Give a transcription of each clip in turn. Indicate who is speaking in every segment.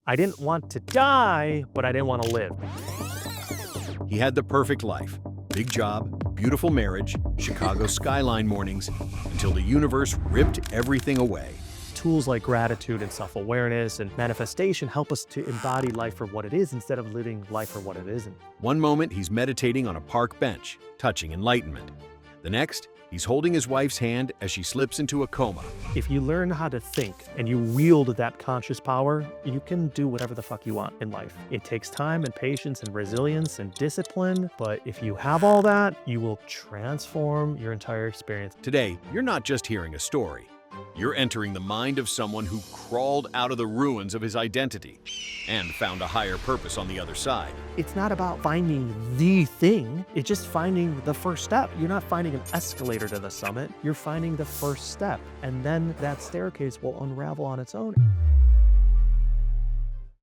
Speaker 1: I didn't want to die, but I didn't want to live.
Speaker 2: He had the perfect life. Big job, beautiful marriage, Chicago skyline mornings, until the universe ripped everything away.
Speaker 1: Tools like gratitude and self-awareness and manifestation help us to embody life for what it is instead of living life for what it isn't.
Speaker 2: One moment, he's meditating on a park bench, touching enlightenment. The next, he's holding his wife's hand as she slips into a coma.
Speaker 1: If you learn how to think and you wield that conscious power, you can do whatever the fuck you want in life. It takes time and patience and resilience and discipline, but if you have all that, you will transform your entire experience.
Speaker 2: Today, you're not just hearing a story. You're entering the mind of someone who crawled out of the ruins of his identity and found a higher purpose on the other side.
Speaker 1: It's not about finding the thing, it's just finding the first step. You're not finding an escalator to the summit, you're finding the first step, and then that staircase will unravel on its own.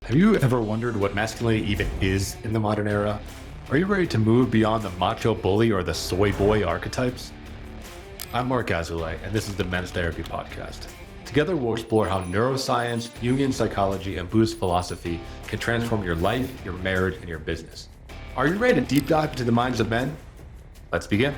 Speaker 3: Have you ever wondered what masculinity even is in the modern era? Are you ready to move beyond the macho bully or the soy boy archetypes? I'm Marc Azoulay, and this is the Men's Therapy Podcast. Together, we'll explore how neuroscience, Jungian psychology, and Buddhist philosophy can transform your life, your marriage, and your business. Are you ready to deep dive into the minds of men? Let's begin.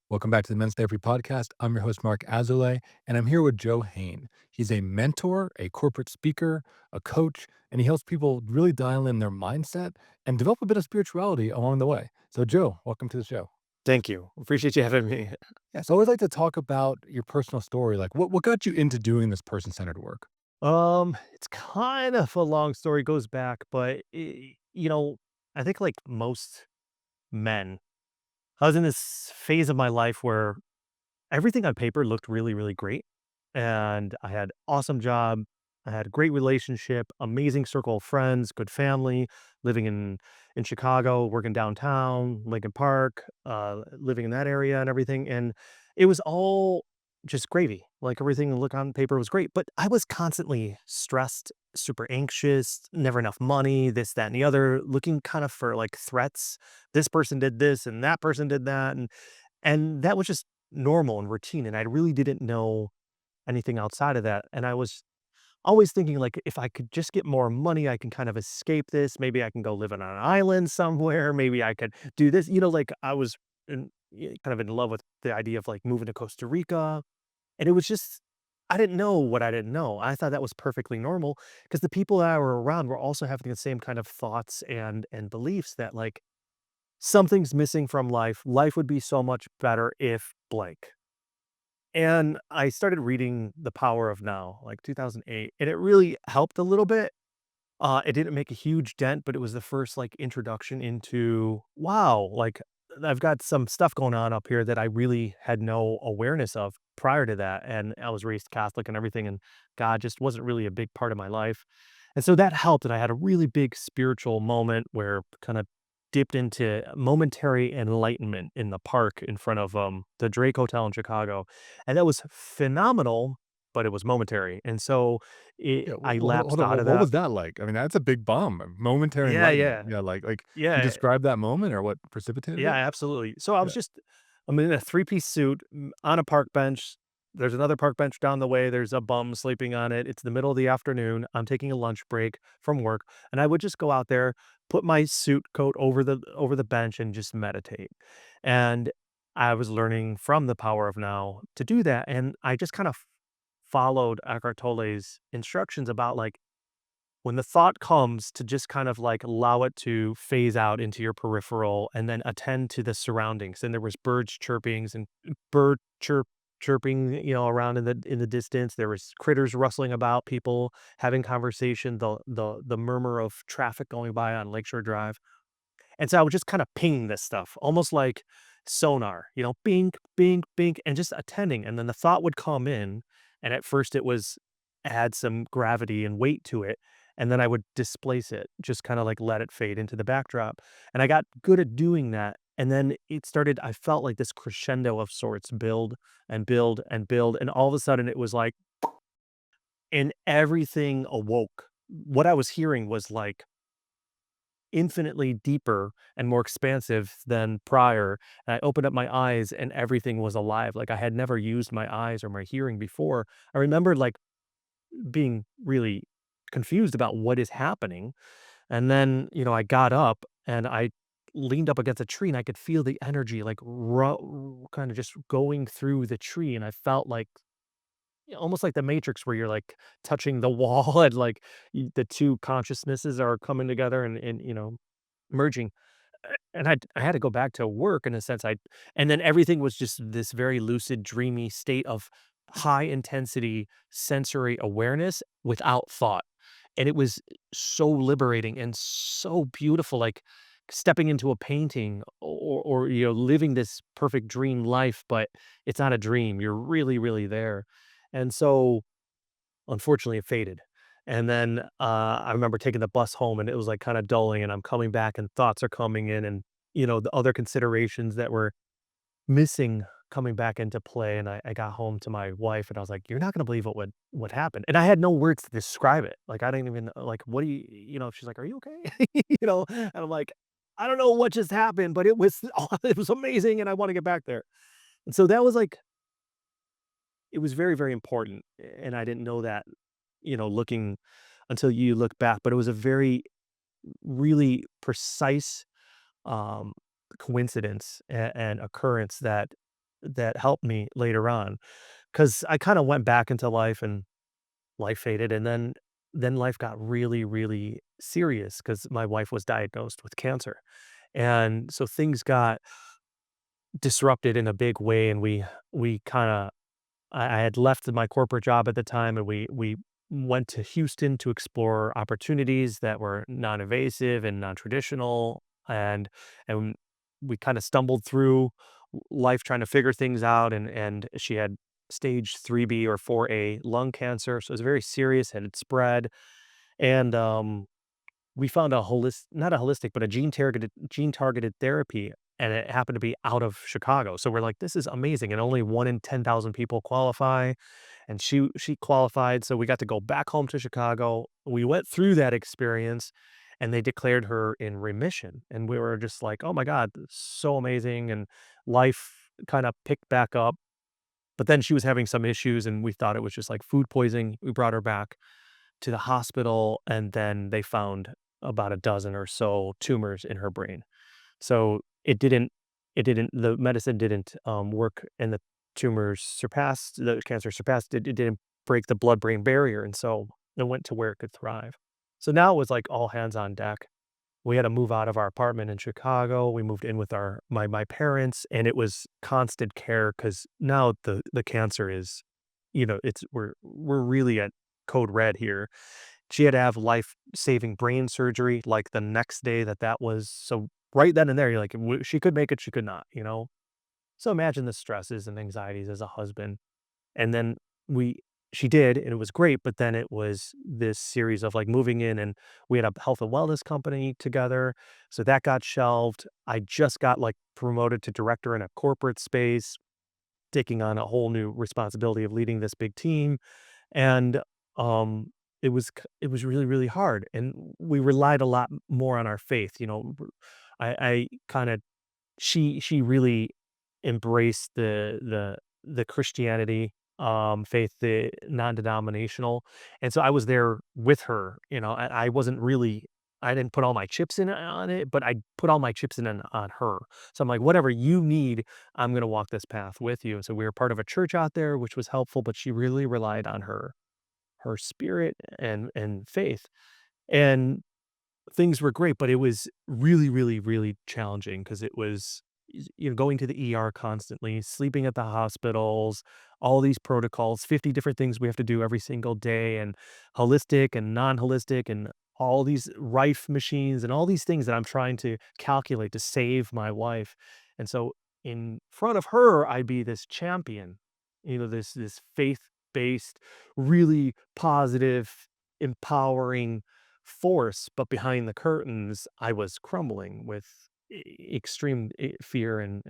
Speaker 3: Welcome back to the Men's Therapy Podcast. I'm your host, Marc Azoulay, and I'm here with Joe Hehn. He's a mentor, a corporate speaker, a coach, and he helps people really dial in their mindset and develop a bit of spirituality along the way. So, Joe, welcome to the show.
Speaker 1: Thank you. Appreciate you having me.
Speaker 3: Yeah, so I always like to talk about your personal story. Like, what got you into doing this person-centered work?
Speaker 1: It's kind of a long story, goes back, but I think like most men, I was in this phase of my life where everything on paper looked really, really great. And I had awesome job. I had a great relationship, amazing circle of friends, good family, living in Chicago, working downtown, Lincoln Park, living in that area and everything. And it was all just gravy. Like everything look on paper was great, but I was constantly stressed, super anxious, never enough money, this, that, and the other, looking kind of for like threats. This person did this and that person did that. And that was just normal and routine. And I really didn't know anything outside of that. And I was always thinking like, if I could just get more money, I can kind of escape this. Maybe I can go live on an island somewhere. Maybe I could do this. Like I was kind of in love with the idea of like moving to Costa Rica. And it was just, I didn't know what I didn't know. I thought that was perfectly normal because the people that I were around were also having the same kind of thoughts and beliefs that like something's missing from life. Life would be so much better if blank. And I started reading The Power of Now, like 2008, and it really helped a little bit. It didn't make a huge dent, but it was the first like introduction into, wow, like I've got some stuff going on up here that I really had no awareness of prior to that. And I was raised Catholic and everything, and God just wasn't really a big part of my life. And so that helped. And I had a really big spiritual moment where kind of dipped into momentary enlightenment in the park in front of the Drake Hotel in Chicago. And that was phenomenal, but it was momentary. And so
Speaker 3: Yeah,
Speaker 1: I
Speaker 3: hold
Speaker 1: lapsed
Speaker 3: on.
Speaker 1: out of
Speaker 3: What
Speaker 1: that.
Speaker 3: was that like? I mean, that's a big bomb. Momentary
Speaker 1: Yeah,
Speaker 3: enlightenment.
Speaker 1: yeah.
Speaker 3: Yeah, like you
Speaker 1: Yeah,
Speaker 3: describe that moment or what precipitated
Speaker 1: yeah,
Speaker 3: it?
Speaker 1: absolutely. So I
Speaker 3: Yeah.
Speaker 1: was just I'm in a three-piece suit on a park bench. There's another park bench down the way. There's a bum sleeping on it. It's the middle of the afternoon. I'm taking a lunch break from work, and I would just go out there, put my suit coat over the bench and just meditate. And I was learning from the power of now to do that, and I just kind of followed Eckhart Tolle's instructions about like when the thought comes to just kind of like allow it to phase out into your peripheral and then attend to the surroundings. And there was birds chirpings and chirping, around in the distance. There was critters rustling about, people having conversation, the murmur of traffic going by on Lakeshore Drive. And so I would just kind of ping this stuff, almost like sonar, bink, bink, bink, and just attending. And then the thought would come in. And at first it was add some gravity and weight to it. And then I would displace it, just kind of like let it fade into the backdrop. And I got good at doing that. And then I felt like this crescendo of sorts build and build and build. And all of a sudden it was like, and everything awoke. What I was hearing was like infinitely deeper and more expansive than prior. And I opened up my eyes and everything was alive. Like I had never used my eyes or my hearing before. I remembered like being really confused about what is happening. And then, I got up and I leaned up against a tree and I could feel the energy like kind of just going through the tree. And I felt like almost like the Matrix where you're like touching the wall and like the two consciousnesses are coming together and merging. And I had to go back to work in a sense. And then everything was just this very lucid, dreamy state of high intensity sensory awareness without thought. And it was so liberating and so beautiful, like stepping into a painting or living this perfect dream life, but it's not a dream. You're really, really there. And so unfortunately, it faded. And then, I remember taking the bus home, and it was, like, kinda dulling, and I'm coming back, and thoughts are coming in, and, the other considerations that were missing coming back into play, and I got home to my wife, and I was like, "You're not gonna believe what happened." And I had no words to describe it. Like, I didn't even like, "What do she's like, "Are you okay?" And I'm like, "I don't know what just happened, but it was it was amazing, and I wanna get back there." And so that was, like it was very, very important, and I didn't know that, looking until you look back, but it was a very really precise, um, coincidence and occurrence that helped me later on, because I kinda went back into life and life faded, and then life got really, really serious because my wife was diagnosed with cancer, and so things got disrupted in a big way, and we kinda I had left my corporate job at the time, and we went to Houston to explore opportunities that were non-invasive and non-traditional, and we kinda stumbled through life trying to figure things out, and she had stage 3B or 4A lung cancer, so it was very serious, and it spread, and, we found a not a holistic, but a gene-targeted therapy, and it happened to be out of Chicago, so we're like, "This is amazing," and only 1 in 10,000 people qualify, and she qualified, so we got to go back home to Chicago. We went through that experience, and they declared her in remission, and we were just like, "Oh my god, this is so amazing," and life kinda picked back up, but then she was having some issues, and we thought it was just, like, food poisoning. We brought her back to the hospital, and then they found about a dozen or so tumors in her brain. So it didn't the medicine didn't, work, and the cancer surpassed it didn't break the blood-brain barrier, and so it went to where it could thrive. So now it was, like, all hands on deck. We had to move out of our apartment in Chicago, we moved in with my parents, and it was constant care because now the cancer is, it's we're really at code red here. She had to have life-saving brain surgery, like, the next day that was so right then and there, you're like, she could make it, she could not, you know? So imagine the stresses and anxieties as a husband, and then we she did, and it was great, but then it was this series of, like, moving in, and we had a health and wellness company together, so that got shelved. I just got, like, promoted to director in a corporate space, taking on a whole new responsibility of leading this big team, and, it was really, really hard, and we relied a lot more on our faith, I kinda she really embraced the Christianity, faith, the non-denominational, and so I was there with her, I wasn't really I didn't put all my chips in on it, but I put all my chips in on her. So I'm like, "Whatever you need, I'm gonna walk this path with you." So we were part of a church out there, which was helpful, but she really relied on her spirit and faith, and things were great, but it was really, really, really challenging because it was, going to the ER constantly, sleeping at the hospitals, all these protocols, 50 different things we have to do every single day, and holistic and non-holistic, and all these rife machines, and all these things that I'm trying to calculate to save my wife. And so in front of her, I'd be this champion, this faith-based, really positive, empowering force, but behind the curtains, I was crumbling with extreme fear and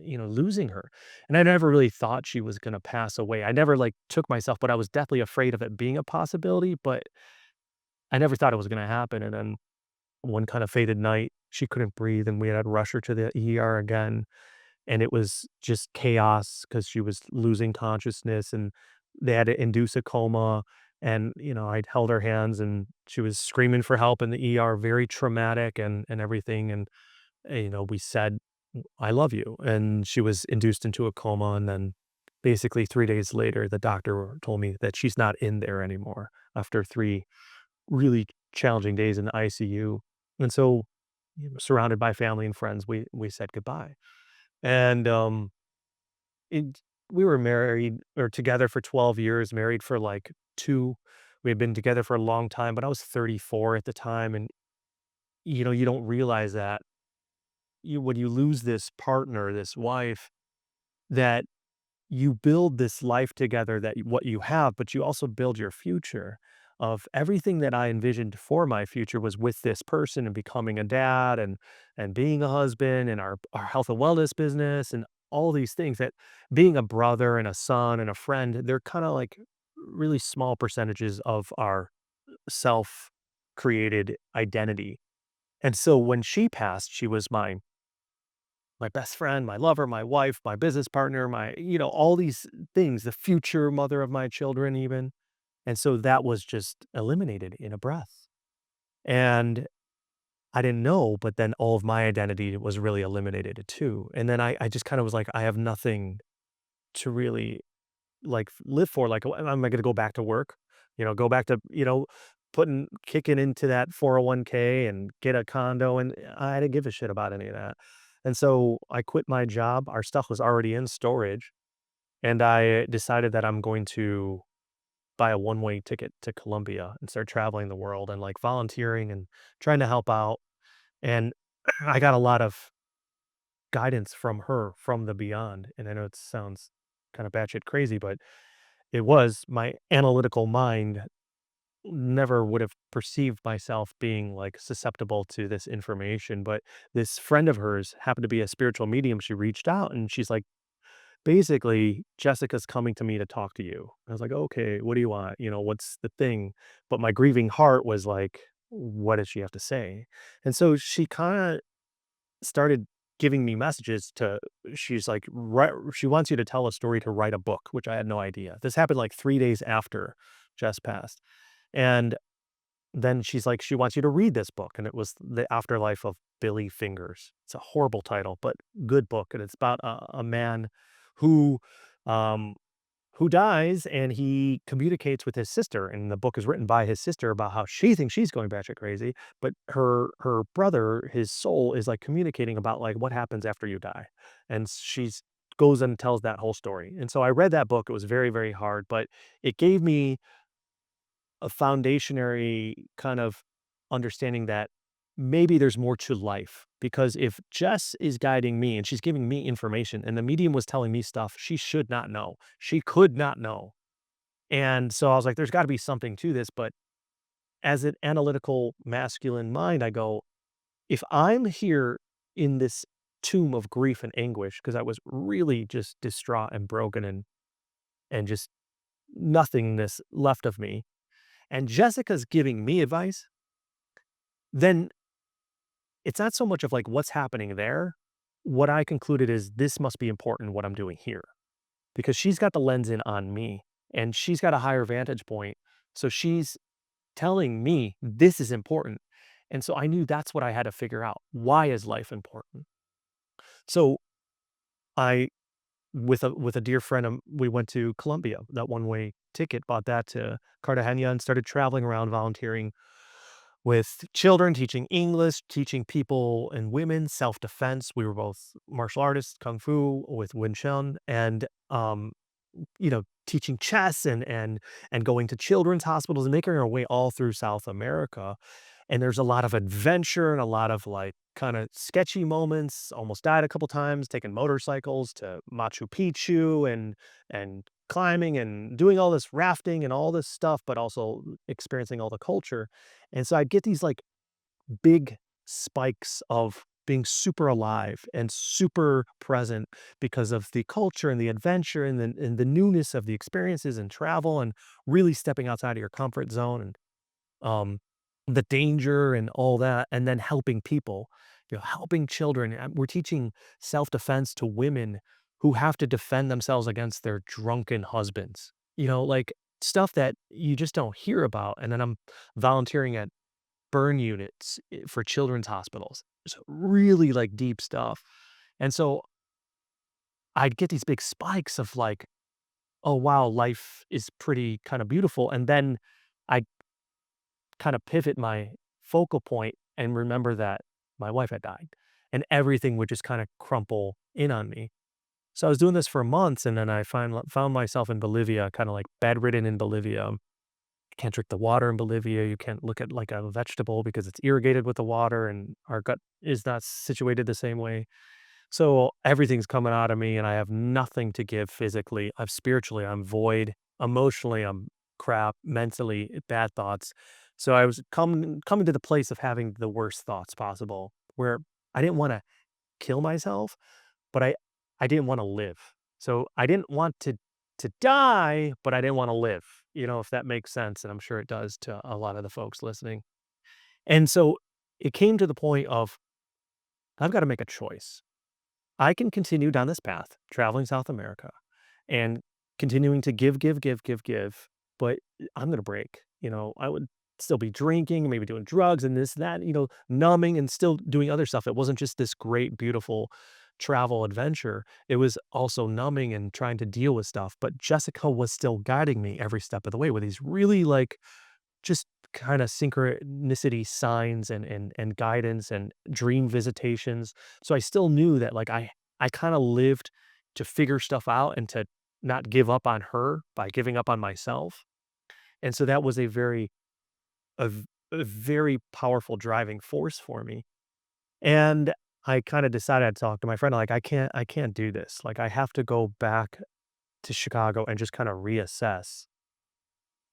Speaker 1: losing her. And I never really thought she was going to pass away. I never like took myself, but I was definitely afraid of it being a possibility, but I never thought it was going to happen. And then one kind of fated night, she couldn't breathe, and we had to rush her to the ER again, and it was just chaos because she was losing consciousness, and they had to induce a coma, and, I'd held her hands, and she was screaming for help in the ER, very traumatic and everything, and, we said, "I love you," and she was induced into a coma, and then basically 3 days later, the doctor told me that she's not in there anymore after 3 really challenging days in the ICU, and so, surrounded by family and friends, we said goodbye, and, it we were married or together for 12 years, married for, like, 2. We had been together for a long time, but I was 34 at the time, and, you don't realize that when you lose this partner, this wife, that you build this life together that what you have, but you also build your future of everything that I envisioned for my future was with this person and becoming a dad and being a husband and our health and wellness business and all these things that being a brother and a son and a friend, they're kind of like really small percentages of our self created identity. And so when she passed, she was my best friend, my lover, my wife, my business partner, all these things, the future mother of my children, even. And so that was just eliminated in a breath. And I didn't know, but then all of my identity was really eliminated too. And then I just kind of was like, I have nothing to really like live for. Like, am I going to go back to work? Go back to, kicking into that 401k and get a condo. And I didn't give a shit about any of that. And so I quit my job. Our stuff was already in storage. And I decided that I'm going to buy a one-way ticket to Colombia and start traveling the world and like volunteering and trying to help out. And I got a lot of guidance from her from the beyond. And I know it sounds kind of batshit crazy, but it was my analytical mind never would have perceived myself being like susceptible to this information. But this friend of hers happened to be a spiritual medium. She reached out and she's like, basically, Jessica's coming to me to talk to you. I was like, okay, what do you want? What's the thing? But my grieving heart was like, what does she have to say? And so she kind of started giving me messages she's like, she wants you to tell a story to write a book, which I had no idea. This happened like 3 days after Jess passed. And then she's like, she wants you to read this book. And it was The Afterlife of Billy Fingers. It's a horrible title, but good book. And it's about a man who, um, who dies and he communicates with his sister. And the book is written by his sister about how she thinks she's going batshit crazy, but her brother, his soul, is like communicating about like what happens after you die. And she's goes and tells that whole story. And so I read that book. It was very, very hard, but it gave me a foundationary kind of understanding that maybe there's more to life because if Jess is guiding me and she's giving me information and the medium was telling me stuff she should not know, she could not know. And so I was like, there's got to be something to this. But as an analytical masculine mind, I go, if I'm here in this tomb of grief and anguish, because I was really just distraught and broken and just nothingness left of me, and Jessica's giving me advice, then it's not so much of like what's happening there. What I concluded is this must be important what I'm doing here because she's got the lens in on me and she's got a higher vantage point. So she's telling me this is important. And so I knew that's what I had to figure out. Why is life important? So I with a dear friend, we went to Colombia, that one-way ticket, bought that to Cartagena and started traveling around volunteering with children, teaching English, teaching people and women self-defense. We were both martial artists, kung fu with Wing Chun, and teaching chess and going to children's hospitals and making our way all through South America. And there's a lot of adventure and a lot of like kind of sketchy moments. Almost died a couple times, taking motorcycles to Machu Picchu and climbing and doing all this rafting and all this stuff, but also experiencing all the culture. And so I'd get these like big spikes of being super alive and super present because of the culture and the adventure and the newness of the experiences and travel and really stepping outside of your comfort zone. And the danger and all that, and then helping people, helping children. We're teaching self-defense to women who have to defend themselves against their drunken husbands, like stuff that you just don't hear about. And then I'm volunteering at burn units for children's hospitals. So really like deep stuff. And so I'd get these big spikes of like, oh wow, life is pretty kind of beautiful. And then I kind of pivot my focal point and remember that my wife had died and everything would just kind of crumple in on me. So I was doing this for months and then I found myself in Bolivia, kind of like bedridden in Bolivia. You can't drink the water in Bolivia. You can't look at like a vegetable because it's irrigated with the water and our gut is not situated the same way. So everything's coming out of me and I have nothing to give physically. I'm spiritually, I'm void. Emotionally, I'm crap. Mentally, bad thoughts. So I was coming to the place of having the worst thoughts possible where I didn't want to kill myself, but I didn't want to live. So I didn't want to die, but I didn't want to live. If that makes sense, and I'm sure it does to a lot of the folks listening. And so it came to the point of I've got to make a choice. I can continue down this path, traveling South America and continuing to give, give, give, give, give, but I'm gonna break. I would still be drinking, maybe doing drugs and this, that, numbing and still doing other stuff. It wasn't just this great, beautiful travel adventure. It was also numbing and trying to deal with stuff. But Jessica was still guiding me every step of the way with these really like just kinda synchronicity signs and guidance and dream visitations. So I still knew that, like, I kinda lived to figure stuff out and to not give up on her by giving up on myself. And so that was a very powerful driving force for me. And I kinda decided to talk to my friend, like, I can't do this. Like, I have to go back to Chicago and just kinda reassess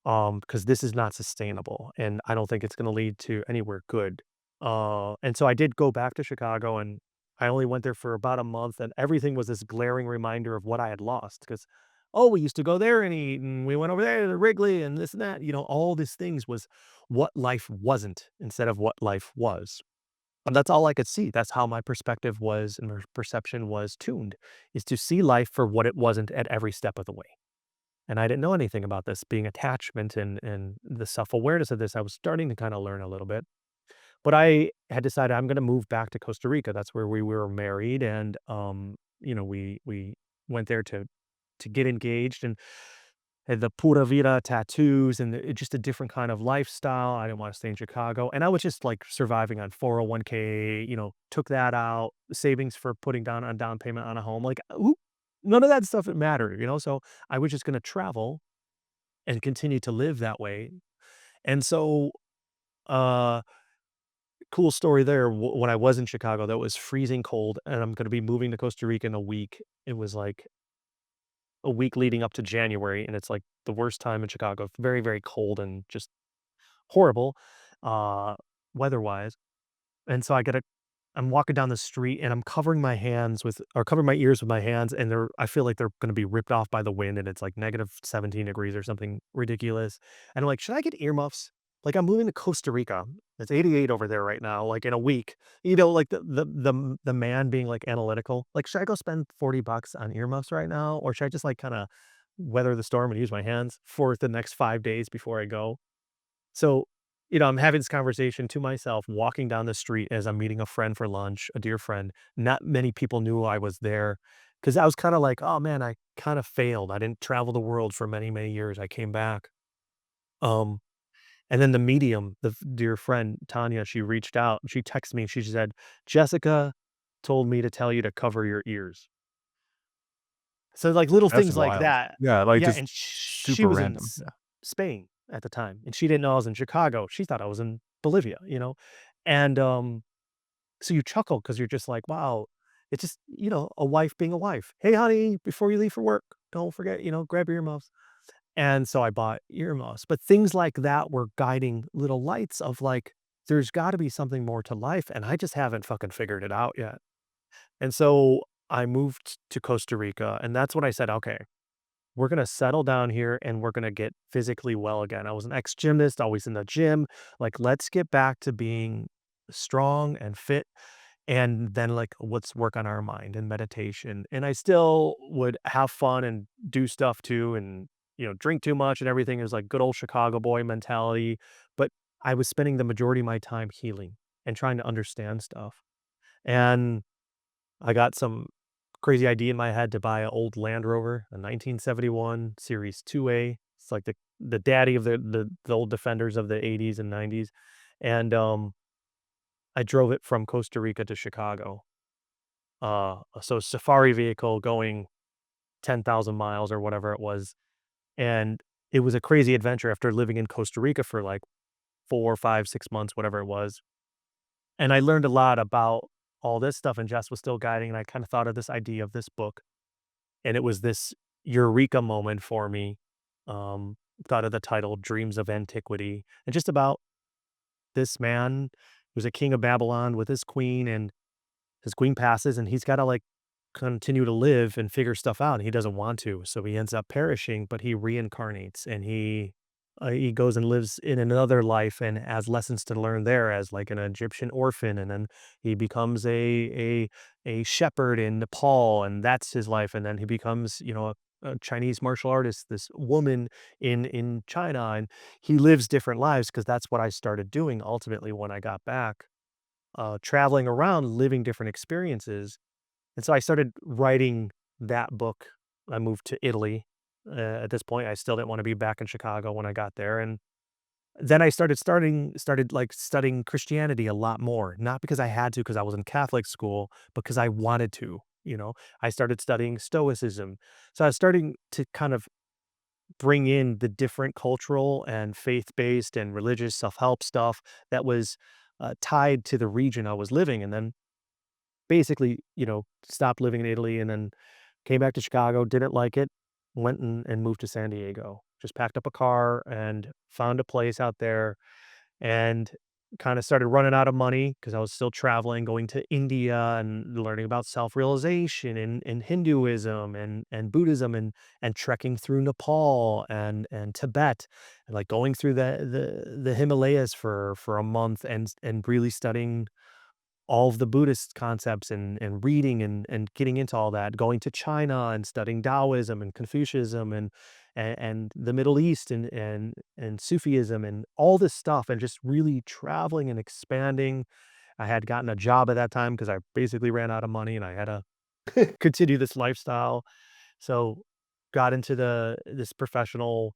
Speaker 1: because this is not sustainable, and I don't think it's gonna lead to anywhere good. And so I did go back to Chicago, and I only went there for about a month, and everything was this glaring reminder of what I had lost. Because, "Oh, we used to go there and eat, and we went over there to Wrigley and this and that," all these things was what life wasn't instead of what life was. And that's all I could see. That's how my perspective was and my perception was tuned, is to see life for what it wasn't at every step of the way. And I didn't know anything about this being attachment and the self-awareness of this. I was starting to kind of learn a little bit. But I had decided I'm gonna move back to Costa Rica. That's where we were married. And we went there to get engaged and had the pura vida tattoos and just a different kind of lifestyle. I didn't want to stay in Chicago. And I was just like surviving on 401k, took that out, savings for putting down on down payment on a home. Like none of that stuff that mattered. So I was just gonna travel and continue to live that way. And so, uh, cool story there. When I was in Chicago, that was freezing cold, and I'm going to be moving to Costa Rica in a week. It was like a week leading up to January, and it's like the worst time in Chicago. Very, very cold and just horrible, uh, weather wise. And so I'm walking down the street and I'm covering my hands with or covering my ears with my hands and I feel like they're gonna be ripped off by the wind and it's like negative 17 degrees or something ridiculous. And I'm like, should I get earmuffs? Like I'm moving to Costa Rica. It's 88 over there right now, like in a week. Like the man being like analytical. Like, should I go spend 40 bucks on earmuffs right now? Or should I just like kind of weather the storm and use my hands for the next 5 days before I go? So, I'm having this conversation to myself, walking down the street as I'm meeting a friend for lunch, a dear friend. Not many people knew I was there because I was kind of like, oh man, I kind of failed. I didn't travel the world for many, many years. I came back. Um, and then the medium, dear friend Tanya, she reached out. She texted me. She said, Jessica told me to tell you to cover your ears. So like little
Speaker 3: That's
Speaker 1: things like
Speaker 3: wild.
Speaker 1: that.
Speaker 3: Yeah, like
Speaker 1: Yeah,
Speaker 3: just
Speaker 1: and she
Speaker 3: super
Speaker 1: was in
Speaker 3: random. Yeah.
Speaker 1: Spain at the time, and she didn't know I was in Chicago. She thought I was in Bolivia. And, so you chuckle because 'cause you're just like, "Wow." It's just, a wife being a wife. "Hey, honey, before you leave for work, don't forget, grab your earmuffs." And so I bought earmuffs, but things like that were guiding little lights of like, there's gotta be something more to life, and I just haven't fucking figured it out yet. And so I moved to Costa Rica, and that's when I said, "Okay." We're gonna settle down here and we're gonna get physically well again. I was an ex-gymnast, always in the gym. Like, let's get back to being strong and fit. And then, like, let's work on our mind and meditation. And I still would have fun and do stuff too, and, drink too much and everything. It was like good old Chicago boy mentality. But I was spending the majority of my time healing and trying to understand stuff. And I got some crazy idea in my head to buy an old Land Rover, a 1971 Series 2A. It's like the daddy of the old Defenders of the 80s and 90s. And I drove it from Costa Rica to Chicago. So safari vehicle going 10,000 miles or whatever it was. And it was a crazy adventure after living in Costa Rica for like 4, 5, 6 months, whatever it was. And I learned a lot about all this stuff, and Jess was still guiding, and I kind of thought of this idea of this book, and it was this eureka moment for me. Um, Thought of the title Dreams of Antiquity, and just about this man who's a king of Babylon with his queen, and his queen passes, and he's got to like continue to live and figure stuff out, and he doesn't want to, so he ends up perishing, but he reincarnates, and he goes and lives in another life and has lessons to learn there as like an Egyptian orphan, and then he becomes a shepherd in Nepal, and that's his life, and then he becomes a Chinese martial artist, this woman in China, and he lives different lives because that's what I started doing ultimately when I got back, traveling around, living different experiences, and so I started writing that book. I moved to Italy. At this point, I still didn't want to be back in Chicago when I got there, and then I started like studying Christianity a lot more, not because I had to, because I was in Catholic school, but because I wanted to. I started studying Stoicism, so I was starting to kind of bring in the different cultural and faith-based and religious self-help stuff that was tied to the region I was living, and then basically, stopped living in Italy and then came back to Chicago, didn't like it, went and moved to San Diego. Just packed up a car and found a place out there and kind of started running out of money because I was still traveling, going to India and learning about self-realization and Hinduism and Buddhism and trekking through Nepal and Tibet and like going through the Himalayas for a month and really studying all of the Buddhist concepts and reading and getting into all that, going to China and studying Taoism and Confucianism and the Middle East and Sufism and all this stuff and just really traveling and expanding. I had gotten a job at that time because I basically ran out of money and I had to continue this lifestyle. So, got into this professional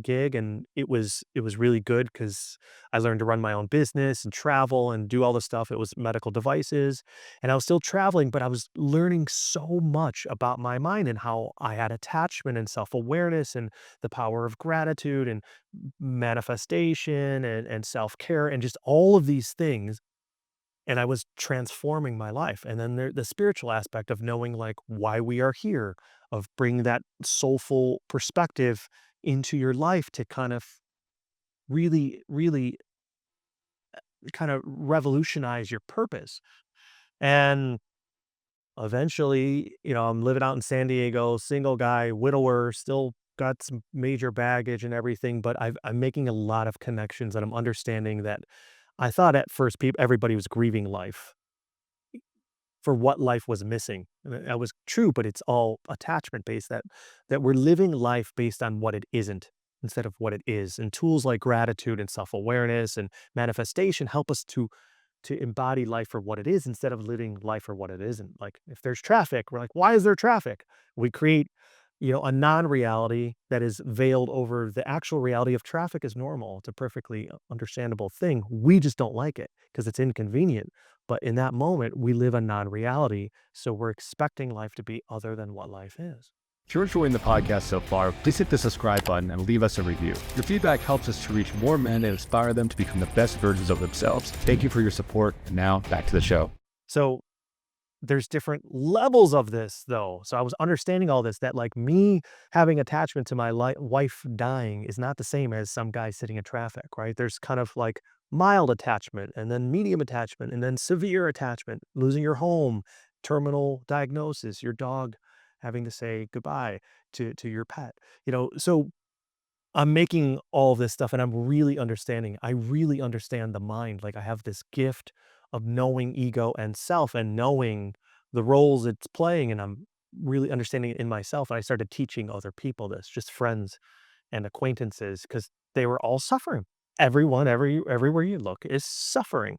Speaker 1: gig, and it was really good because I learned to run my own business and travel and do all the stuff. It was medical devices, and I was still traveling, but I was learning so much about my mind and how I had attachment and self-awareness and the power of gratitude and manifestation and self-care and just all of these things, and I was transforming my life. And then the spiritual aspect of knowing like why we are here, of bringing that soulful perspective into your life to kind of really, really kind of revolutionize your purpose. And eventually, I'm living out in San Diego, single guy, widower, still got some major baggage and everything, but I'm making a lot of connections and I'm understanding that I thought at first people everybody was grieving life for what life was missing. And that was true, but it's all attachment based that we're living life based on what it isn't instead of what it is. And tools like gratitude and self-awareness and manifestation help us to embody life for what it is instead of living life for what it isn't. Like if there's traffic, we're like, why is there traffic? We create, a non-reality that is veiled over the actual reality of traffic is normal. It's a perfectly understandable thing. We just don't like it because it's inconvenient. But in that moment, we live a non-reality. So we're expecting life to be other than what life is.
Speaker 3: If you're enjoying the podcast so far, please hit the subscribe button and leave us a review. Your feedback helps us to reach more men and inspire them to become the best versions of themselves. Thank you for your support. And now back to the show.
Speaker 1: So there's different levels of this though. So I was understanding all this, that like me having attachment to my wife dying is not the same as some guy sitting in traffic, right? There's kind of like mild attachment and then medium attachment and then severe attachment, losing your home, terminal diagnosis, your dog having to say goodbye, to your pet, so I'm making all of this stuff and I'm really understanding. I really understand the mind. Like I have this gift of knowing ego and self and knowing the roles it's playing. And I'm really understanding it in myself. And I started teaching other people this, just friends and acquaintances, because they were all suffering. Everyone, everywhere you look is suffering.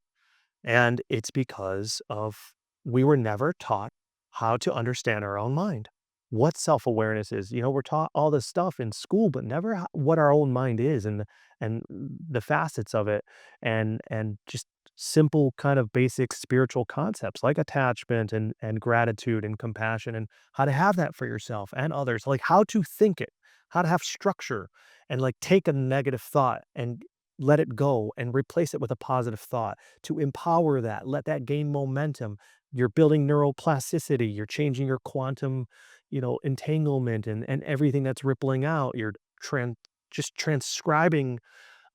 Speaker 1: And it's because of we were never taught how to understand our own mind. What self-awareness is. We're taught all this stuff in school, but never what our own mind is and the facets of it and just simple kind of basic spiritual concepts like attachment and gratitude and compassion and how to have that for yourself and others, like how to think it, how to have structure and like take a negative thought and let it go and replace it with a positive thought to empower that, let that gain momentum. You're building neuroplasticity, you're changing your quantum, entanglement and everything that's rippling out. You're tran- just transcribing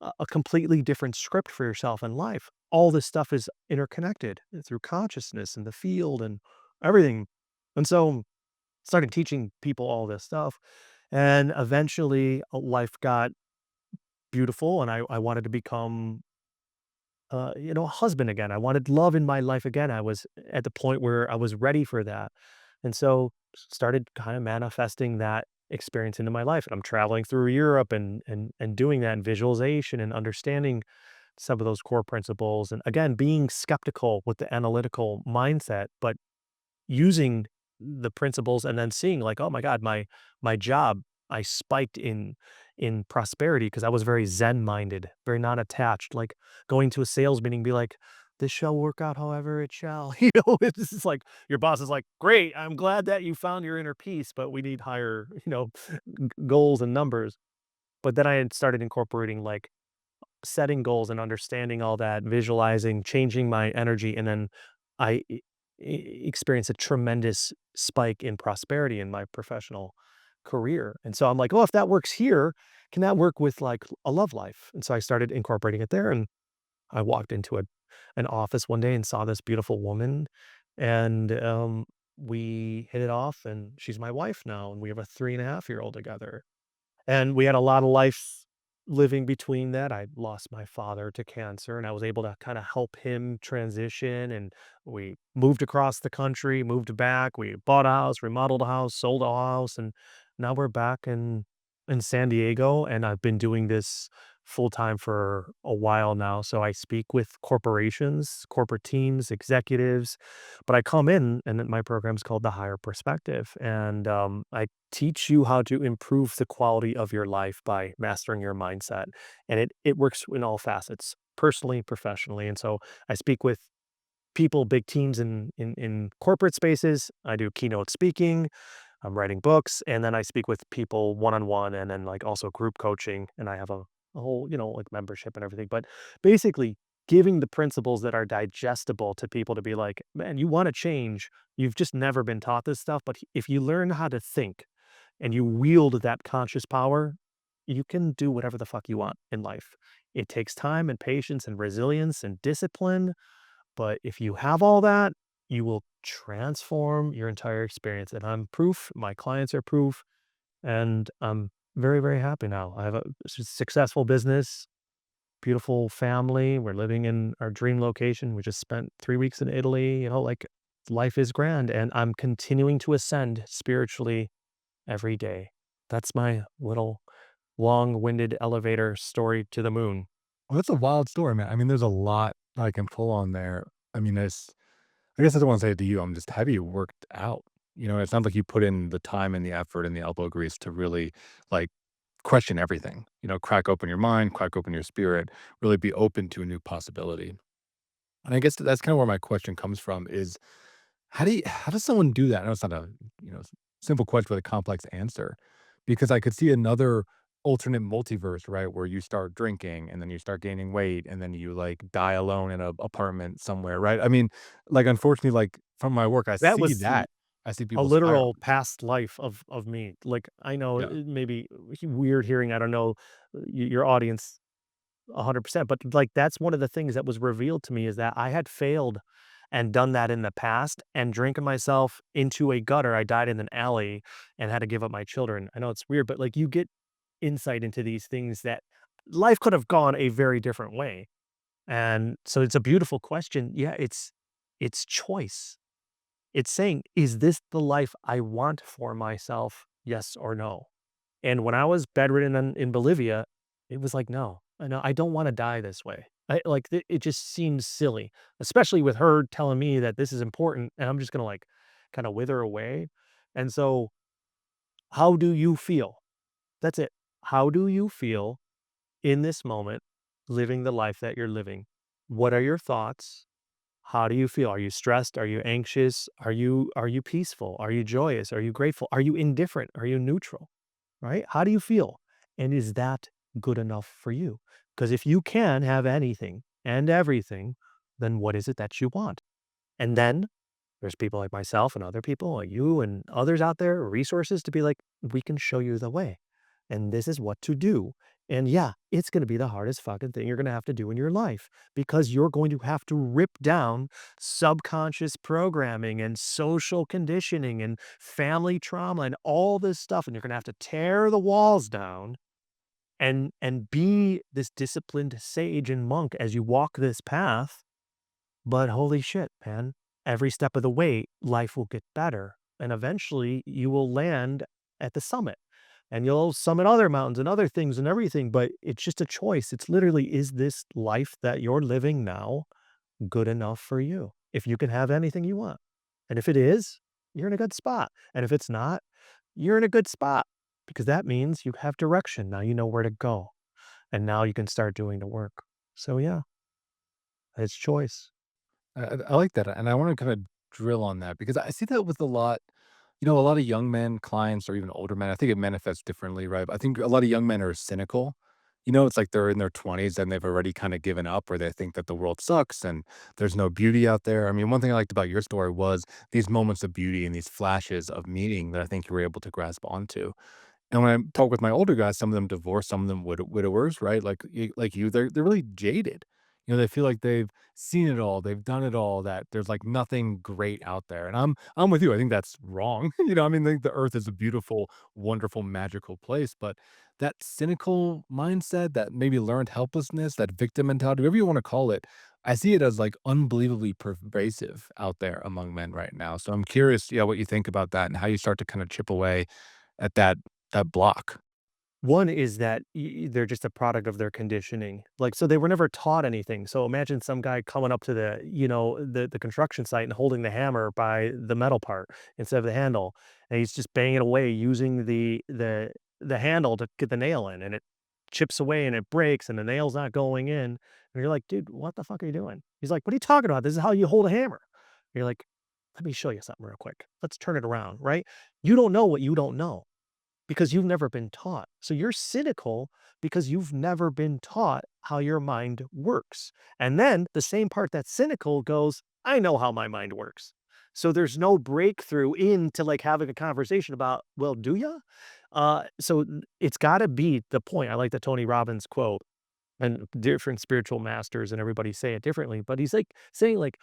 Speaker 1: a completely different script for yourself in life. All this stuff is interconnected through consciousness and the field and everything. And so started teaching people all this stuff. And eventually life got beautiful and I wanted to become a husband again. I wanted love in my life again. I was at the point where I was ready for that. And so started kind of manifesting that experience into my life. And I'm traveling through Europe and doing that in visualization and understanding some of those core principles. And again, being skeptical with the analytical mindset, but using the principles and then seeing like, "Oh my god, my job, I spiked in prosperity because I was very zen-minded, very non-attached." Like, going to a sales meeting, be like, "This shall work out however it shall." It's just like your boss is like, "Great, I'm glad that you found your inner peace, but we need higher, goals and numbers." But then I had started incorporating, like, setting goals and understanding all that, visualizing, changing my energy, and then I experienced a tremendous spike in prosperity in my professional career. And so I'm like, "Oh, if that works here, can that work with like a love life?" And so I started incorporating it there. And I walked into an office one day and saw this beautiful woman, and we hit it off. And she's my wife now, and we have a 3.5-year-old together. And we had a lot of life living between that. I lost my father to cancer, and I was able to kinda help him transition, and we moved across the country, moved back, we bought a house, remodeled a house, sold a house, and now we're back in San Diego, and I've been doing this full time for a while now. So I speak with corporations, corporate teams, executives, but I come in and then my program's called The Higher Perspective, and, I teach you how to improve the quality of your life by mastering your mindset, and it works in all facets, personally, professionally, and so I speak with people, big teams in corporate spaces. I do keynote speaking, I'm writing books, and then I speak with people one-on-one and then, like, also group coaching, and I have a whole, like, membership and everything, but basically giving the principles that are digestible to people to be like, "Man, you wanna change, you've just never been taught this stuff, but if you learn how to think and you wield that conscious power, you can do whatever the fuck you want in life. It takes time and patience and resilience and discipline, but if you have all that, you will transform your entire experience. And I'm proof, my clients are proof, and I'm very, very happy now. I have a successful business, beautiful family. We're living in our dream location. We just spent 3 weeks in Italy. Like life is grand, and I'm continuing to ascend spiritually every day. That's my little long-winded elevator story to the moon.
Speaker 3: Well, that's a wild story, man. I mean, there's a lot I can pull on there. I mean, I guess I don't want to say it to you. I'm just happy you worked out. It sounds like you put in the time and the effort and the elbow grease to really like question everything. Crack open your mind, crack open your spirit, really be open to a new possibility. And I guess that's kind of where my question comes from is how does someone do that? I know it's not a, simple question with a complex answer because I could see another alternate multiverse, right? Where you start drinking and then you start gaining weight and then you like die alone in a apartment somewhere, right? I mean, like unfortunately, like from my work, I
Speaker 1: That
Speaker 3: see
Speaker 1: was
Speaker 3: that. I see
Speaker 1: a
Speaker 3: people
Speaker 1: literal
Speaker 3: spiraling.
Speaker 1: past life of me. Like, I know
Speaker 3: Yeah.
Speaker 1: it may be weird hearing, I don't know, your audience 100%, but, like, that's one of the things that was revealed to me is that I had failed and done that in the past and drinking myself into a gutter. I died in an alley and had to give up my children. I know it's weird, but like you get insight into these things that life could have gone a very different way. And so it's a beautiful question. Yeah, it's choice. It's saying, is this the life I want for myself? Yes or no? And when I was bedridden in Bolivia, it was like, no, no, I don't want to die this way. It just seems silly, especially with her telling me that this is important, and I'm just gonna like kind of wither away. And so, how do you feel? That's it. How do you feel in this moment, living the life that you're living? What are your thoughts? How do you feel? Are you stressed? Are you anxious? Are you peaceful? Are you joyous? Are you grateful? Are you indifferent? Are you neutral? Right? How do you feel? And is that good enough for you? Because if you can have anything and everything, then what is it that you want? And then there's people like myself and other people like you and others out there, resources to be like, we can show you the way. And this is what to do. And yeah, it's going to be the hardest fucking thing you're going to have to do in your life because you're going to have to rip down subconscious programming and social conditioning and family trauma and all this stuff. And you're going to have to tear the walls down and be this disciplined sage and monk as you walk this path. But holy shit, man. Every step of the way, life will get better. And eventually you will land at the summit and you'll summit other mountains and other things and everything. But it's just a choice. It's literally, is this life that you're living now good enough for you? If you can have anything you want. And if it is, you're in a good spot. And if it's not, you're in a good spot because that means you have direction. Now you know where to go. And now you can start doing the work. So yeah, it's choice.
Speaker 3: I like that, and I wanna kinda drill on that because I see that with a lot a lot of young men, clients, or even older men. I think it manifests differently, right? I think a lot of young men are cynical. It's like they're in their 20s and they've already kinda given up, or they think that the world sucks and there's no beauty out there. I mean, one thing I liked about your story was these moments of beauty and these flashes of meaning that I think you were able to grasp onto. And when I talk with my older guys, some of them divorced, some of them widowers, right? Like you, they're really jaded. They feel like they've seen it all, they've done it all, that there's like nothing great out there. And I'm with you. I think that's wrong. I mean, the earth is a beautiful, wonderful, magical place, but that cynical mindset, that maybe learned helplessness, that victim mentality, whatever you want to call it, I see it as like unbelievably pervasive out there among men right now. So I'm curious, yeah, what you think about that and how you start to kind of chip away at that block.
Speaker 1: One is that they're just a product of their conditioning. Like, so they were never taught anything. So imagine some guy coming up to the construction site and holding the hammer by the metal part instead of the handle, and he's just banging away using the handle to get the nail in, and it chips away and it breaks, and the nail's not going in. And you're like, dude, what the fuck are you doing? He's like, what are you talking about? This is how you hold a hammer. You're like, let me show you something real quick. Let's turn it around, right? You don't know what you don't know because you've never been taught. So you're cynical because you've never been taught how your mind works. And then the same part that's cynical goes, I know how my mind works. So there's no breakthrough into like having a conversation about, well, do you? It's got to be the point. I like the Tony Robbins quote, and different spiritual masters and everybody say it differently, but he's like saying like,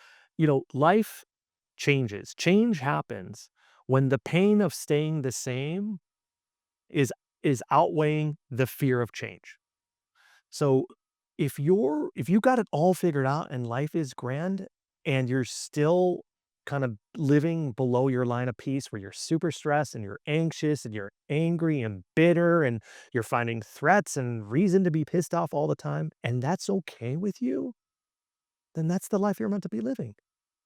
Speaker 1: life changes. Change happens when the pain of staying the same is is outweighing the fear of change. So if you got it all figured out and life is grand and you're still kind of living below your line of peace where you're super stressed and you're anxious and you're angry and bitter and you're finding threats and reason to be pissed off all the time and that's okay with you, then that's the life you're meant to be living.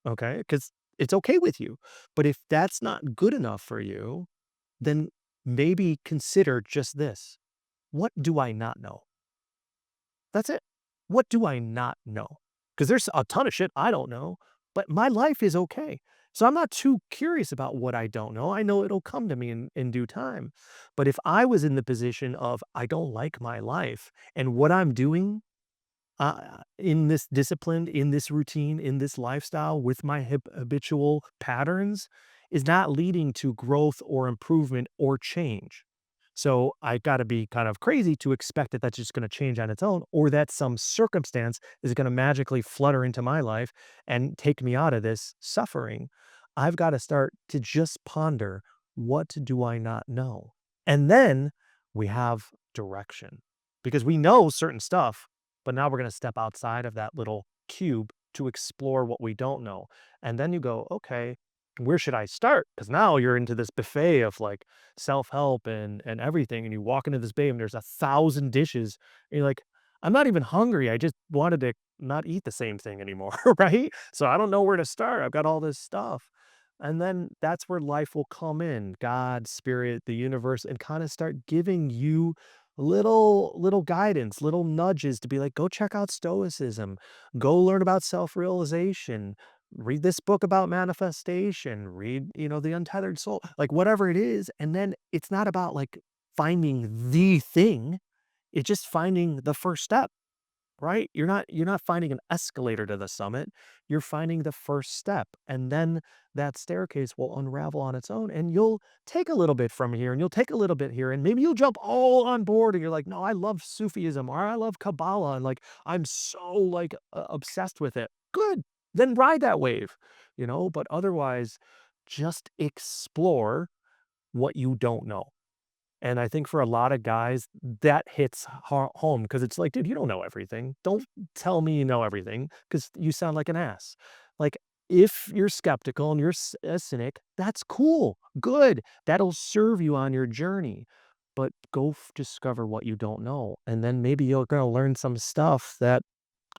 Speaker 1: Okay? Cuz it's okay with you. But if that's not good enough for you, then maybe consider just this. What do I not know? That's it. What do I not know? Because there's a ton of shit I don't know, but my life is okay. So I'm not too curious about what I don't know. I know it'll come to me in due time. But if I was in the position of I don't like my life and what I'm doing in this discipline, in this routine, in this lifestyle with my habitual patterns is not leading to growth or improvement or change, So I got to be kind of crazy to expect that that's just going to change on its own, or that some circumstance is going to magically flutter into my life and take me out of this suffering. I've got to start to just ponder, what do I not know? And then we have direction, because we know certain stuff, but now we're going to step outside of that little cube to explore what we don't know. And then you go, okay, where should I start? Because now you're into this buffet of like self-help and everything. And you walk into this bay and there's 1,000 dishes. And you're like, I'm not even hungry. I just wanted to not eat the same thing anymore. Right. So I don't know where to start. I've got all this stuff. And then that's where life will come in, God, spirit, the universe, and kind of start giving you little guidance, little nudges to be like, go check out stoicism, go learn about self-realization, read this book about manifestation, read, the untethered soul, like whatever it is. And then it's not about like finding the thing, it's just finding the first step. Right? You're not finding an escalator to the summit, you're finding the first step, and then that staircase will unravel on its own, and you'll take a little bit from here, and you'll take a little bit here, and maybe you'll jump all on board, and you're like, "No, I love Sufism, or I love Kabbalah, and, like, I'm so, like, obsessed with it." Good, then ride that wave, but otherwise, just explore what you don't know. And I think for a lot of guys, that hits home, because it's like, dude, you don't know everything. Don't tell me you know everything, because you sound like an ass. Like, if you're skeptical and you're a cynic, that's cool. Good. That'll serve you on your journey. But go discover what you don't know. And then maybe you're going to learn some stuff that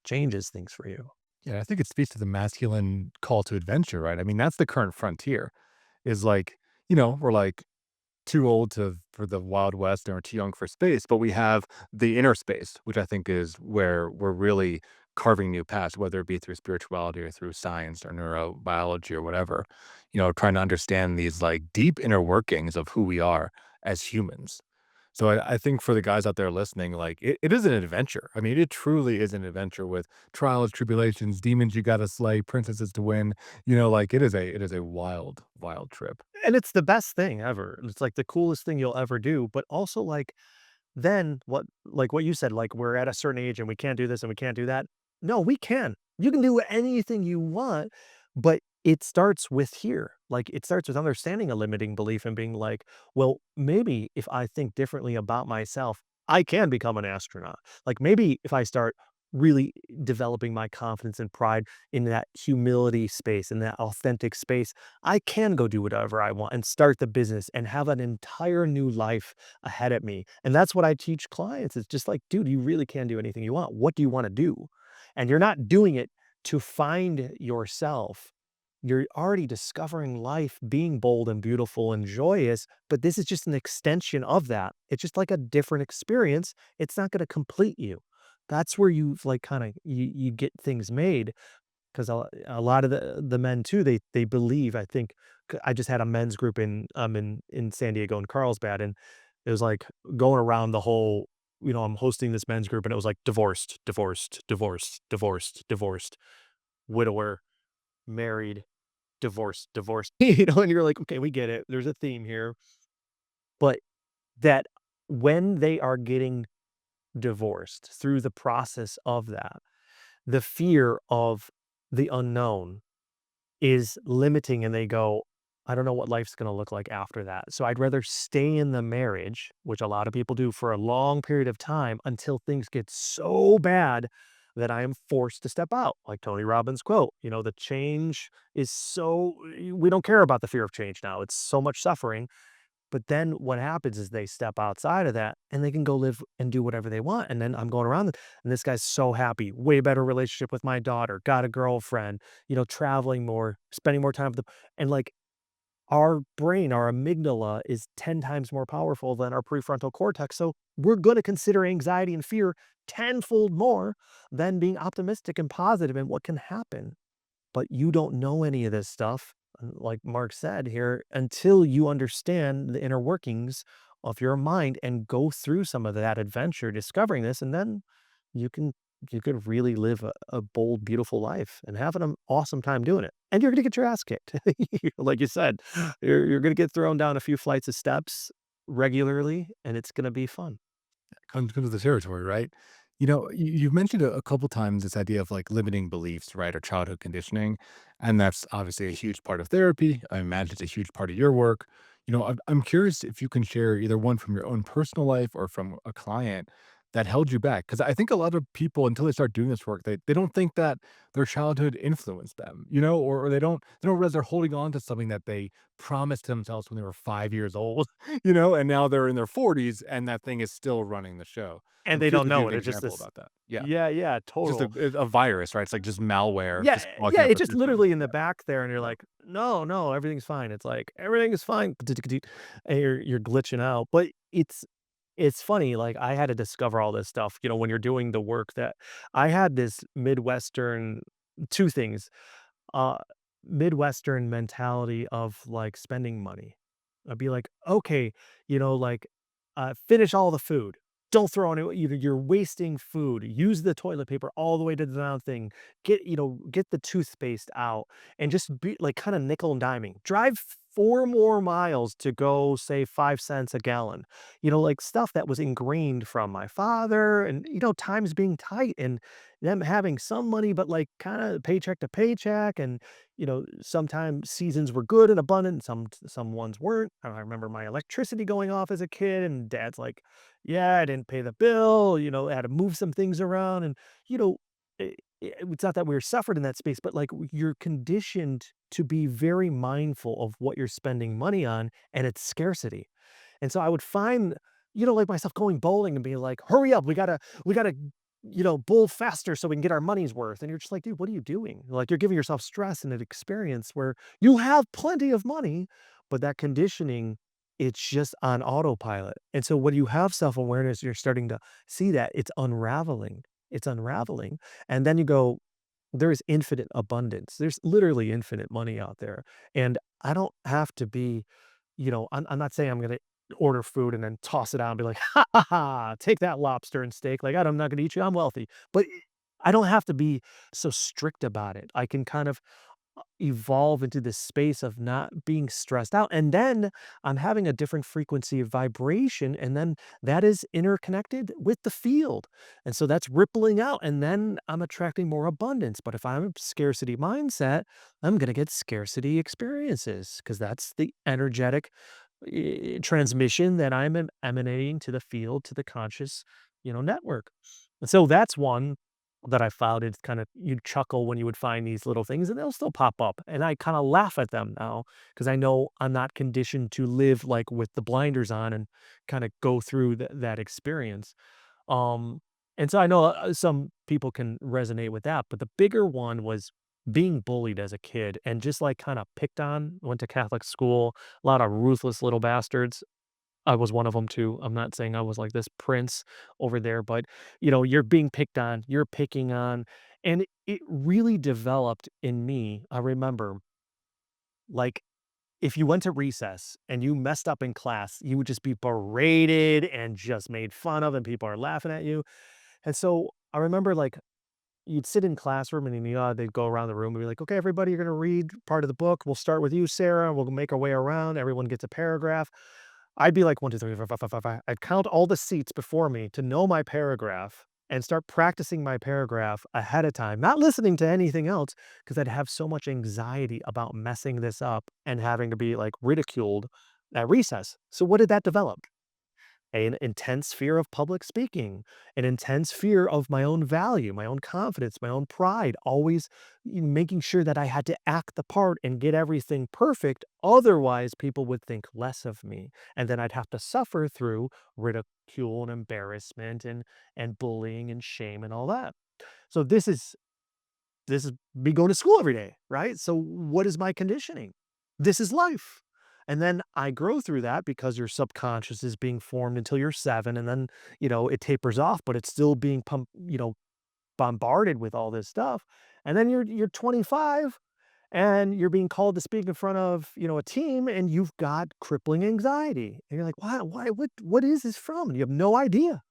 Speaker 1: changes things for you.
Speaker 3: Yeah, I think it speaks to the masculine call to adventure, right? I mean, that's the current frontier is like, we're like too old for the Wild West and we're too young for space, but we have the inner space, which I think is where we're really carving new paths, whether it be through spirituality or through science or neurobiology or whatever, trying to understand these like deep inner workings of who we are as humans. So I think for the guys out there listening, like it is an adventure. I mean, it truly is an adventure with trials, tribulations, demons you gotta slay, princesses to win. Like it is a wild, wild trip.
Speaker 1: And it's the best thing ever. It's like the coolest thing you'll ever do, but also like, then what you said, like, we're at a certain age and we can't do this and we can't do that. No, we can. You can do anything you want, but it starts with here. Like, it starts with understanding a limiting belief and being like, well, maybe if I think differently about myself, I can become an astronaut. Like, maybe if I start really developing my confidence and pride in that humility space, in that authentic space, I can go do whatever I want and start the business and have an entire new life ahead of me. And that's what I teach clients. It's just like, dude, you really can do anything you want. What do you want to do? And you're not doing it to find yourself. You're already discovering life, being bold and beautiful and joyous, but this is just an extension of that. It's just like a different experience. It's not going to complete you. That's where you like kind of you get things made, because a lot of the men too, they believe, I think, I just had a men's group in San Diego in Carlsbad, and it was like going around the whole, I'm hosting this men's group, and it was like divorced, divorced, divorced, divorced, divorced, widower, married, divorced, divorced. And you're like, okay, we get it. There's a theme here, but that when they are getting divorced through the process of that, the fear of the unknown is limiting, and they go, I don't know what life's going to look like after that. So I'd rather stay in the marriage, which a lot of people do for a long period of time, until things get so bad that I am forced to step out. Like Tony Robbins' quote, the change is so, we don't care about the fear of change now. It's so much suffering. But then what happens is they step outside of that and they can go live and do whatever they want. And then I'm going around and this guy's so happy, way better relationship with my daughter, got a girlfriend, traveling more, spending more time with them. And like, our brain, our amygdala is 10 times more powerful than our prefrontal cortex. So we're going to consider anxiety and fear tenfold more than being optimistic and positive in what can happen. But you don't know any of this stuff, like Mark said here, until you understand the inner workings of your mind and go through some of that adventure discovering this. And then you can you could really live a bold, beautiful life and have an awesome time doing it. And you're gonna get your ass kicked. Like you said, you're gonna get thrown down a few flights of steps. regularly, and it's gonna be fun.
Speaker 3: Comes with the territory, right? You've mentioned a couple times this idea of like limiting beliefs, right, or childhood conditioning, and that's obviously a huge part of therapy. I imagine it's a huge part of your work. I'm curious if you can share either one from your own personal life or from a client that held you back, because I think a lot of people until they start doing this work, they don't think that their childhood influenced them, or they don't realize they're holding on to something that they promised themselves when they were 5 years old, and now they're in their 40s and that thing is still running the show.
Speaker 1: And
Speaker 3: I'm
Speaker 1: they
Speaker 3: curious
Speaker 1: don't
Speaker 3: if you
Speaker 1: know
Speaker 3: have
Speaker 1: it.
Speaker 3: an
Speaker 1: It's just
Speaker 3: example
Speaker 1: this.
Speaker 3: about that. Yeah.
Speaker 1: Yeah, yeah,
Speaker 3: Just a
Speaker 1: total.
Speaker 3: a virus, right? It's like just malware
Speaker 1: Yeah,
Speaker 3: just
Speaker 1: yeah,
Speaker 3: clogging up
Speaker 1: it's
Speaker 3: the
Speaker 1: just
Speaker 3: system.
Speaker 1: literally in the
Speaker 3: Yeah,
Speaker 1: back there, and you're
Speaker 3: yeah.
Speaker 1: like, "No, no, everything's fine." It's like, "Everything is fine." And you're glitching out. But it's funny, like, I had to discover all this stuff, when you're doing the work that I had this Midwestern 2 things. uh, Midwestern mentality of, like, spending money. I'd be like, "Okay," like, "finish all the food. Don't throw any you're wasting food. Use the toilet paper all the way to the down thing. Get the toothpaste out," and just be like, kinda nickel and diming. Drive 4 more miles to go save 5 cents a gallon. Like, stuff that was ingrained from my father and, times being tight and them having some money, but, like, kinda paycheck to paycheck, and, sometimes seasons were good and abundant, some ones weren't. I remember my electricity going off as a kid, and dad's like, "Yeah, I didn't pay the bill," I had to move some things around, and, you know, it's not that we were suffered in that space, but, like, you're conditioned to be very mindful of what you're spending money on, and its scarcity. And so I would find, like myself going bowling and being like, "Hurry up, we gotta, bowl faster so we can get our money's worth." And you're just like, "Dude, what are you doing?" Like, you're giving yourself stress and an experience where you have plenty of money, but that conditioning, it's just on autopilot. And so when you have self-awareness, you're starting to see that it's unraveling. It's unraveling. And then you go, there is infinite abundance. There's literally infinite money out there. And I don't have to be, I'm not saying I'm going to order food and then toss it out and be like, "Ha ha ha, take that lobster and steak." Like, I'm not going to eat you. I'm wealthy. But I don't have to be so strict about it. I can kind of evolve into this space of not being stressed out. And then I'm having a different frequency of vibration. And then that is interconnected with the field. And so that's rippling out. And then I'm attracting more abundance. But if I'm a scarcity mindset, I'm going to get scarcity experiences because that's the energetic transmission that I'm emanating to the field, to the conscious, network. And so that's one that I found. It's kind of, you chuckle when you would find these little things and they'll still pop up. And I kind of laugh at them now because I know I'm not conditioned to live like with the blinders on and kind of go through that experience. Um, and so I know some people can resonate with that, but the bigger one was being bullied as a kid and just like kind of picked on. Went to Catholic school, a lot of ruthless little bastards. I was one of them too. I'm not saying I was like this prince over there, but you're being picked on, you're picking on, and it really developed in me. I remember, like, if you went to recess and you messed up in class, you would just be berated and just made fun of, and people are laughing at you. And so I remember, like, you'd sit in classroom and then, they'd go around the room and be like, "Okay, everybody, you're gonna read part of the book. We'll start with you, Sarah. We'll make our way around. Everyone gets a paragraph." I'd be like, 1, 2, 3, 4, 5, 5, 5, 5. I'd count all the seats before me to know my paragraph and start practicing my paragraph ahead of time, not listening to anything else because I'd have so much anxiety about messing this up and having to be, like, ridiculed at recess. So what did that develop? An intense fear of public speaking, an intense fear of my own value, my own confidence, my own pride, always making sure that I had to act the part and get everything perfect. Otherwise, people would think less of me. And then I'd have to suffer through ridicule and embarrassment and bullying and shame and all that. So this is me going to school every day, right? So what is my conditioning? This is life. And then I grow through that because your subconscious is being formed until you're 7 and then, it tapers off, but it's still being pumped, bombarded with all this stuff. And then you're 25 and you're being called to speak in front of, a team and you've got crippling anxiety. And you're like, "Why what is this from?" And you have no idea.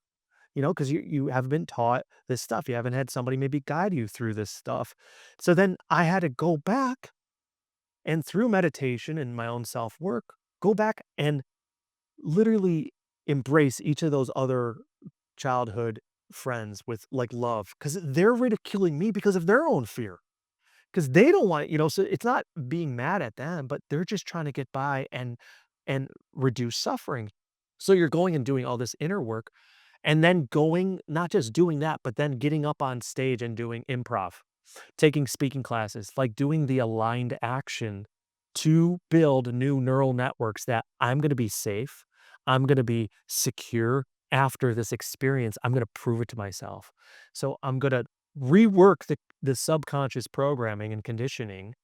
Speaker 1: Because you haven't been taught this stuff. You haven't had somebody maybe guide you through this stuff. So then I had to go back and through meditation and my own self-work, go back and literally embrace each of those other childhood friends with like love because they're ridiculing me because of their own fear. Because they don't want, so it's not being mad at them, but they're just trying to get by and reduce suffering. So you're going and doing all this inner work and then going, not just doing that, but then getting up on stage and doing improv, taking speaking classes, like doing the aligned action to build new neural networks that I'm going to be safe. I'm going to be secure after this experience. I'm going to prove it to myself. So I'm going to rework the subconscious programming and conditioning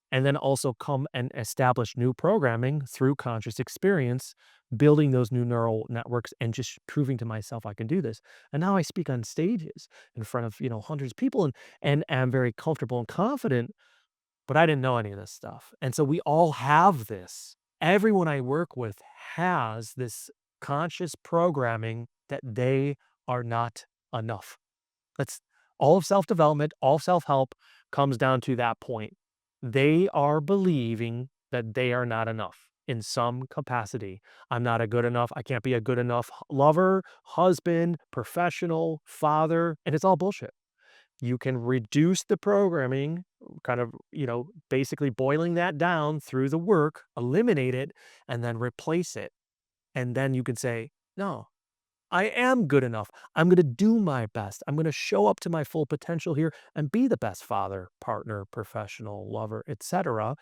Speaker 1: and then also come and establish new programming through conscious experience, building those new neural networks and just proving to myself I can do this. And now I speak on stages in front of, hundreds of people and am very comfortable and confident, but I didn't know any of this stuff. And so we all have this. Everyone I work with has this conscious programming that they are not enough. That's all of self-development, all self-help comes down to that point. They are believing that they are not enough in some capacity. I'm not a good enough, I can't be a good enough lover, husband, professional, father, and it's all bullshit. You can reduce the programming, kind of, basically boiling that down through the work, eliminate it, and then replace it. And then you can say, no, I am good enough. I'm going to do my best. I'm going to show up to my full potential here and be the best father, partner, professional, lover, etc.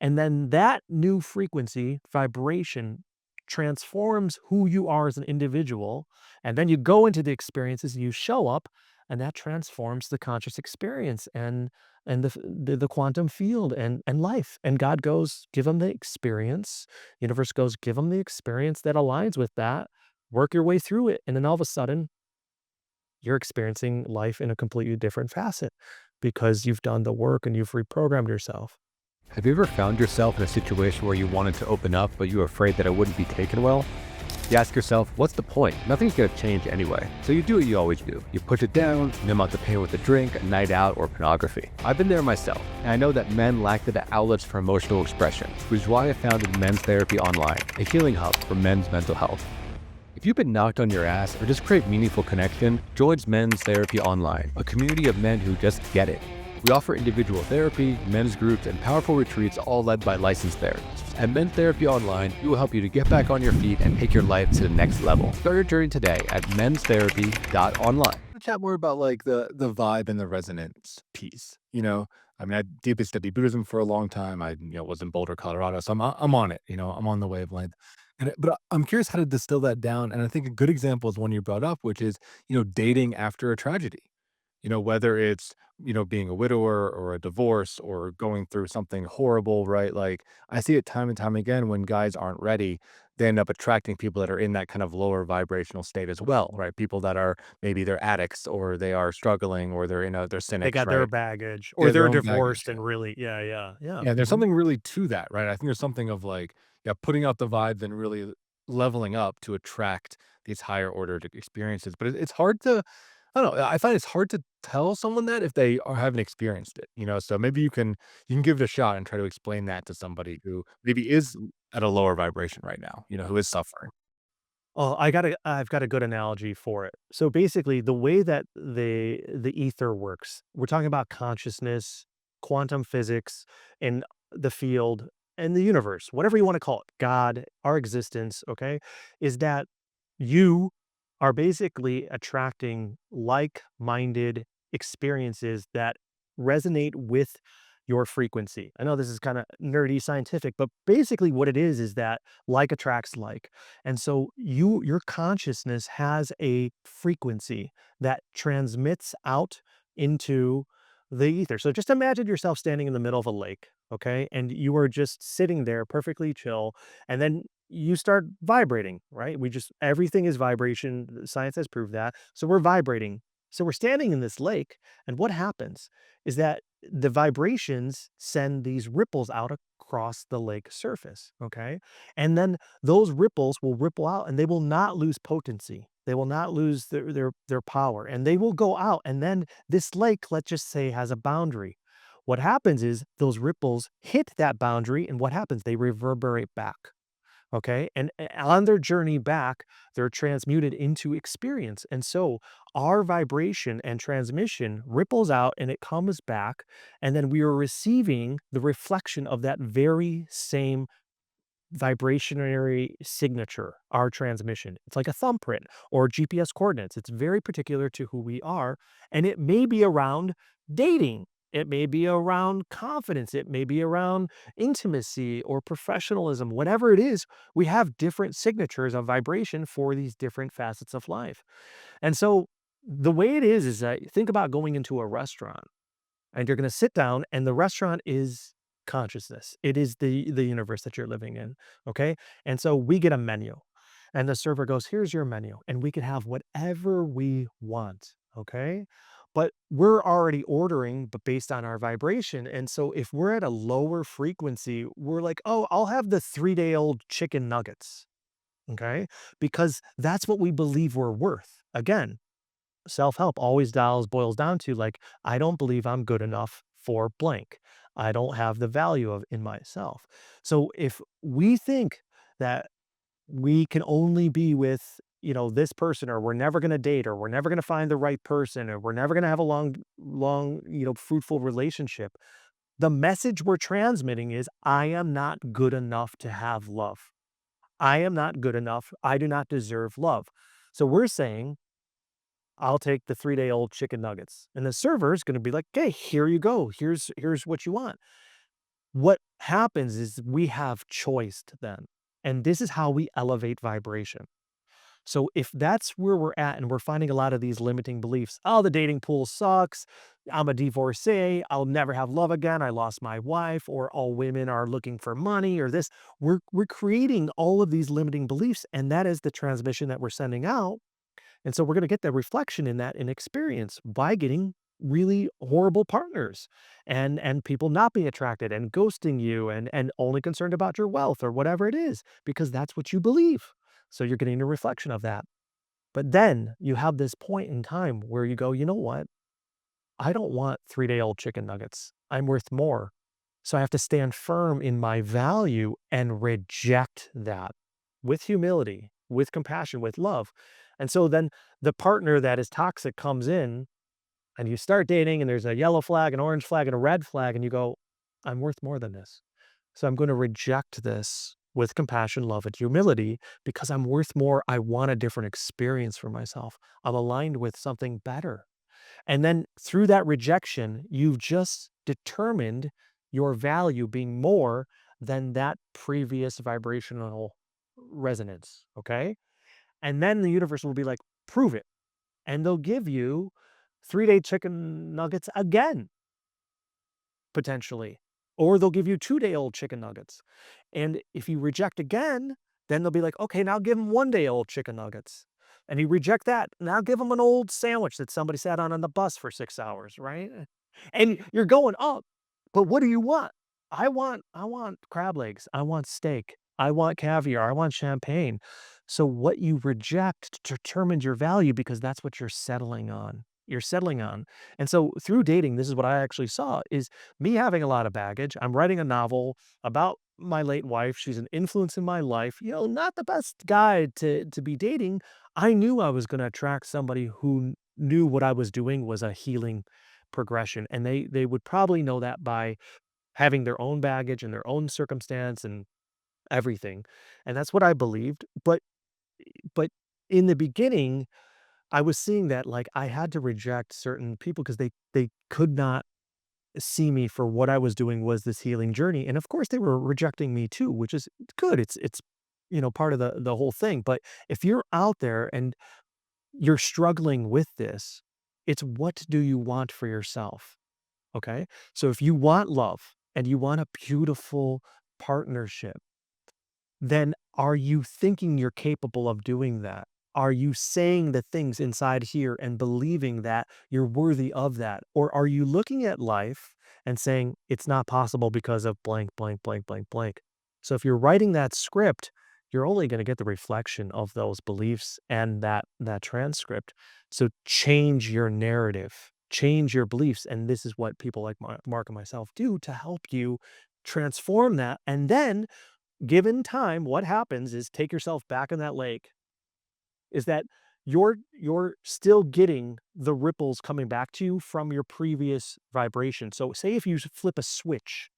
Speaker 1: And then that new frequency, vibration transforms who you are as an individual. And then you go into the experiences and you show up and that transforms the conscious experience and the quantum field and life. And God goes, give them the experience. Universe goes, give them the experience that aligns with that, work your way through it, and then all of a sudden, you're experiencing life in a completely different facet because you've done the work and you've reprogrammed yourself.
Speaker 3: Have you ever found yourself in a situation where you wanted to open up, but you were afraid that it wouldn't be taken well? You ask yourself, what's the point? Nothing's going to change anyway. So you do what you always do. You push it down, numb out the pain with a drink, a night out, or pornography. I've been there myself, and I know that men lack the outlets for emotional expression, which is why I founded Men's Therapy Online, a healing hub for men's mental health. If you've been knocked on your ass or just crave meaningful connection, join Men's Therapy Online, a community of men who just get it. We offer individual therapy, men's groups, and powerful retreats all led by licensed therapists. At Men's Therapy Online, we will help you to get back on your feet and take your life to the next level. Start your journey today at menstherapy.online. Chat more about like the vibe and the resonance piece. I mean, I deeply studied Buddhism for a long time. I was in Boulder, Colorado, so I'm on it. I'm on the wavelength. But I'm curious how to distill that down. And I think a good example is one you brought up, which is dating after a tragedy. Whether it's, being a widower or a divorce or going through something horrible, right? Like I see it time and time again when guys aren't ready, they end up attracting people that are in that kind of lower vibrational state as well, right? People that are maybe they're addicts or they are struggling or they're
Speaker 1: They
Speaker 3: cynics,
Speaker 1: got their
Speaker 3: right?
Speaker 1: baggage or
Speaker 3: Yeah, their
Speaker 1: they're
Speaker 3: own baggage.
Speaker 1: divorced and really, yeah, yeah, yeah.
Speaker 3: Yeah, there's
Speaker 1: Mhm.
Speaker 3: something really to that, right? I think there's something of like, yeah, putting out the vibe and really leveling up to attract these higher order experiences. But it's hard to, I don't know. I find it's hard to tell someone that if they haven't experienced it. So maybe you can give it a shot and try to explain that to somebody who maybe is at a lower vibration right now, who is suffering.
Speaker 1: Oh, I've got a good analogy for it. So basically, the way that the ether works, we're talking about consciousness, quantum physics, and the field and the universe, whatever you want to call it, God, our existence, okay, is that you are basically attracting like-minded experiences that resonate with your frequency. I know this is kind of nerdy scientific, but basically what it is that like attracts like. And so your consciousness has a frequency that transmits out into the ether. So just imagine yourself standing in the middle of a lake, okay? And you are just sitting there perfectly chill and then you start vibrating, right? Everything is vibration. Science has proved that. So we're vibrating. So we're standing in this lake and what happens is that the vibrations send these ripples out across the lake surface, okay? And then those ripples will ripple out and they will not lose potency. They will not lose their power and they will go out. And then this lake, let's just say, has a boundary. What happens is those ripples hit that boundary, and what happens? They reverberate back. Okay. And on their journey back, they're transmuted into experience. And so our vibration and transmission ripples out and it comes back. And then we are receiving the reflection of that very same vibrationary signature, our transmission. It's like a thumbprint or GPS coordinates. It's very particular to who we are. And it may be around dating. It may be around confidence. It may be around intimacy or professionalism. Whatever it is, we have different signatures of vibration for these different facets of life. And so the way it is that think about going into a restaurant and you're gonna sit down, and the restaurant is consciousness. It is the universe that you're living in, okay? And so we get a menu, and the server goes, "Here's your menu," and we can have whatever we want, okay? But we're already ordering, but based on our vibration, and so if we're at a lower frequency, we're like, "Oh, I'll have the three-day-old chicken nuggets," okay? Because that's what we believe we're worth. Again, self-help always boils down to like, I don't believe I'm good enough for blank. I don't have the value of in myself. So if we think that we can only be with, this person, or we're never going to date, or we're never going to find the right person, or we're never going to have a long, fruitful relationship, the message we're transmitting is I am not good enough to have love. I am not good enough. I do not deserve love. So we're saying I'll take the three-day-old chicken nuggets. And the server is gonna be like, "Okay, here you go. Here's what you want." What happens is we have choice then, and this is how we elevate vibration. So if that's where we're at and we're finding a lot of these limiting beliefs, "Oh, the dating pool sucks. I'm a divorcee. I'll never have love again. I lost my wife," or "All women are looking for money," or this. We're creating all of these limiting beliefs, and that is the transmission that we're sending out, and so we're going to get the reflection in that in experience by getting really horrible partners and people not being attracted and ghosting you and only concerned about your wealth or whatever it is because that's what you believe. So you're getting a reflection of that. But then you have this point in time where you go, "You know what? I don't want 3-day-old chicken nuggets. I'm worth more." So I have to stand firm in my value and reject that with humility, with compassion, with love. And so then the partner that is toxic comes in and you start dating and there's a yellow flag, an orange flag, and a red flag, and you go, "I'm worth more than this. So I'm going to reject this with compassion, love, and humility because I'm worth more. I want a different experience for myself. I'm aligned with something better." And then through that rejection, you've just determined your value being more than that previous vibrational resonance. Okay. And then the universe will be like, "Prove it." And they'll give you 3-day chicken nuggets again, potentially. Or they'll give you 2-day-old chicken nuggets. And if you reject again, then they'll be like, "Okay, now give them 1-day-old chicken nuggets." And you reject that, now give them an old sandwich that somebody sat on the bus for 6 hours, right? And you're going up, but what do you want? I want crab legs, I want steak, I want caviar, I want champagne. So what you reject determines your value because that's what you're settling on. You're settling on. And so through dating, this is what I actually saw is me having a lot of baggage. I'm writing a novel about my late wife. She's an influence in my life. Not the best guy to be dating. I knew I was going to attract somebody who knew what I was doing was a healing progression, and they would probably know that by having their own baggage and their own circumstance and everything. And that's what I believed. But in the beginning, I was seeing that like I had to reject certain people because they could not see me for what I was doing was this healing journey. And of course they were rejecting me too, which is good. It's part of the whole thing. But if you're out there and you're struggling with this, it's what do you want for yourself? Okay? So if you want love and you want a beautiful partnership, then are you thinking you're capable of doing that? Are you saying the things inside here and believing that you're worthy of that? Or are you looking at life and saying it's not possible because of blank, blank, blank, blank, blank? So if you're writing that script, you're only going to get the reflection of those beliefs and that transcript. So change your narrative, change your beliefs, and this is what people like Mark and myself do to help you transform that. And then given time, what happens is take yourself back in that lake, is that you're still getting the ripples coming back to you from your previous vibration. So say if you flip a switch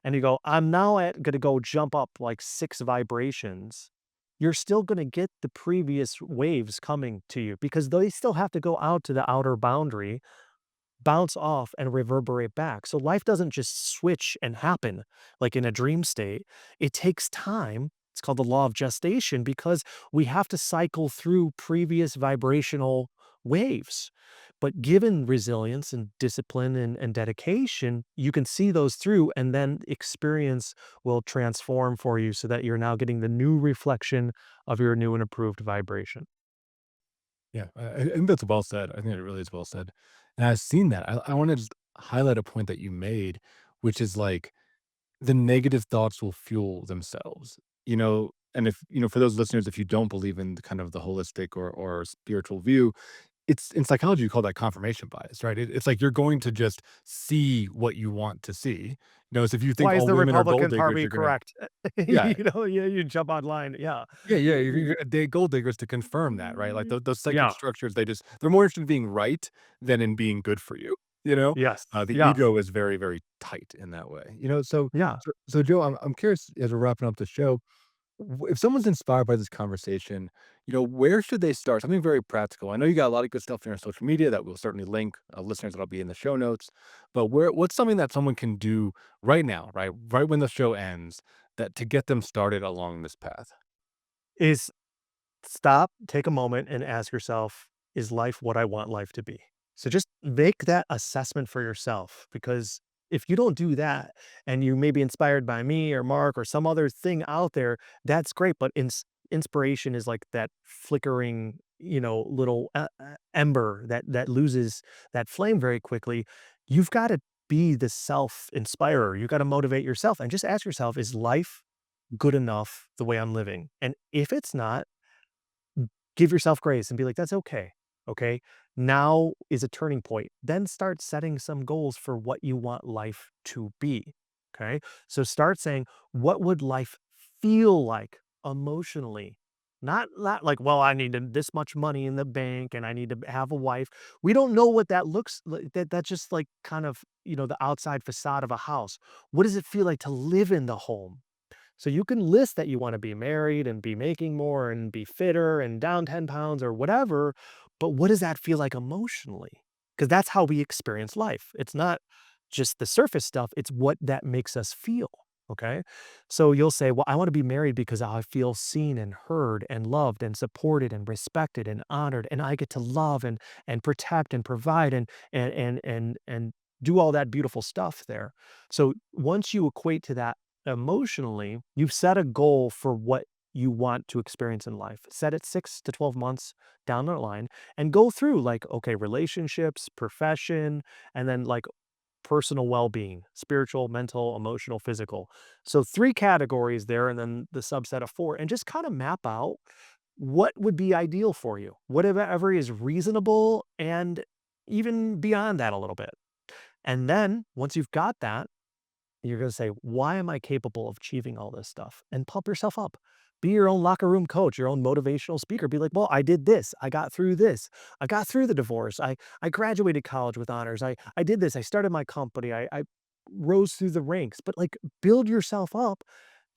Speaker 1: and you go, I'm now at gonna go jump up like 6 vibrations, you're still gonna get the previous waves coming to you because they still have to go out to the outer boundary, bounce off and reverberate back. So life doesn't just switch and happen like in a dream state. It takes time. It's called the law of gestation because we have to cycle through previous vibrational waves. But given resilience and discipline and dedication, you can see those through, and then experience will transform for you so that you're now getting the new reflection of your new and improved vibration.
Speaker 3: Yeah, I think that's well said. I think it really is well said. And I've seen that. I want to just highlight a point that you made, which is like the negative thoughts will fuel themselves. And if for those listeners, if you don't believe in kind of the holistic or spiritual view, it's in psychology, you call that confirmation bias, right? It's like you're going to just see what you want to see. So if you think
Speaker 1: Why is
Speaker 3: all
Speaker 1: the
Speaker 3: women are gold
Speaker 1: Republican
Speaker 3: diggers,
Speaker 1: Party
Speaker 3: you're gonna
Speaker 1: correct?
Speaker 3: yeah,
Speaker 1: You jump online. Yeah.
Speaker 3: yeah, yeah, you're gonna date gold diggers to confirm that, right? Like those psychic
Speaker 1: Yeah.
Speaker 3: structures, they're more interested in being right than in being good for you. You know,
Speaker 1: Yes.
Speaker 3: the
Speaker 1: Yeah.
Speaker 3: ego is very, very tight in that way. So
Speaker 1: Yeah.
Speaker 3: so Joe, I'm curious as we're wrapping up the show, if someone's inspired by this conversation, where should they start? Something very practical. I know you got a lot of good stuff in your social media that we'll certainly link, listeners that'll be in the show notes. But what's something that someone can do right now, right when the show ends, that to get them started along this path?
Speaker 1: Is stop, take a moment and ask yourself, is life what I want life to be? So just make that assessment for yourself because if you don't do that and you may be inspired by me or Mark or some other thing out there, that's great. But inspiration is like that flickering, little ember that loses that flame very quickly. You've got to be the self inspirer. You got to motivate yourself and just ask yourself, is life good enough the way I'm living? And if it's not, give yourself grace and be like, that's okay. Okay. Now is a turning point. Then start setting some goals for what you want life to be. Okay. So start saying, what would life feel like emotionally? Not like, well, I need this much money in the bank and I need to have a wife. We don't know what that looks like. That's just like kind of, the outside facade of a house. What does it feel like to live in the home? So you can list that you want to be married and be making more and be fitter and down 10 pounds or whatever. But what does that feel like emotionally? Because that's how we experience life. It's not just the surface stuff, it's what that makes us feel. Okay. So you'll say, well, I want to be married because I feel seen and heard and loved and supported and respected and honored. And I get to love and protect and provide and do all that beautiful stuff there. So once you equate to that emotionally, you've set a goal for what you want to experience in life. Set it 6 to 12 months down the line and go through like, okay, relationships, profession, and then like personal well-being, spiritual, mental, emotional, physical. So 3 categories there and then the subset of 4 and just kind of map out what would be ideal for you. Whatever is reasonable and even beyond that a little bit. And then once you've got that, you're gonna say, "Why am I capable of achieving all this stuff?" And pump yourself up. Be your own locker room coach, your own motivational speaker. Be like, "Well, I did this. I got through this. I got through the divorce. I graduated college with honors. I did this. I started my company. I rose through the ranks." But like build yourself up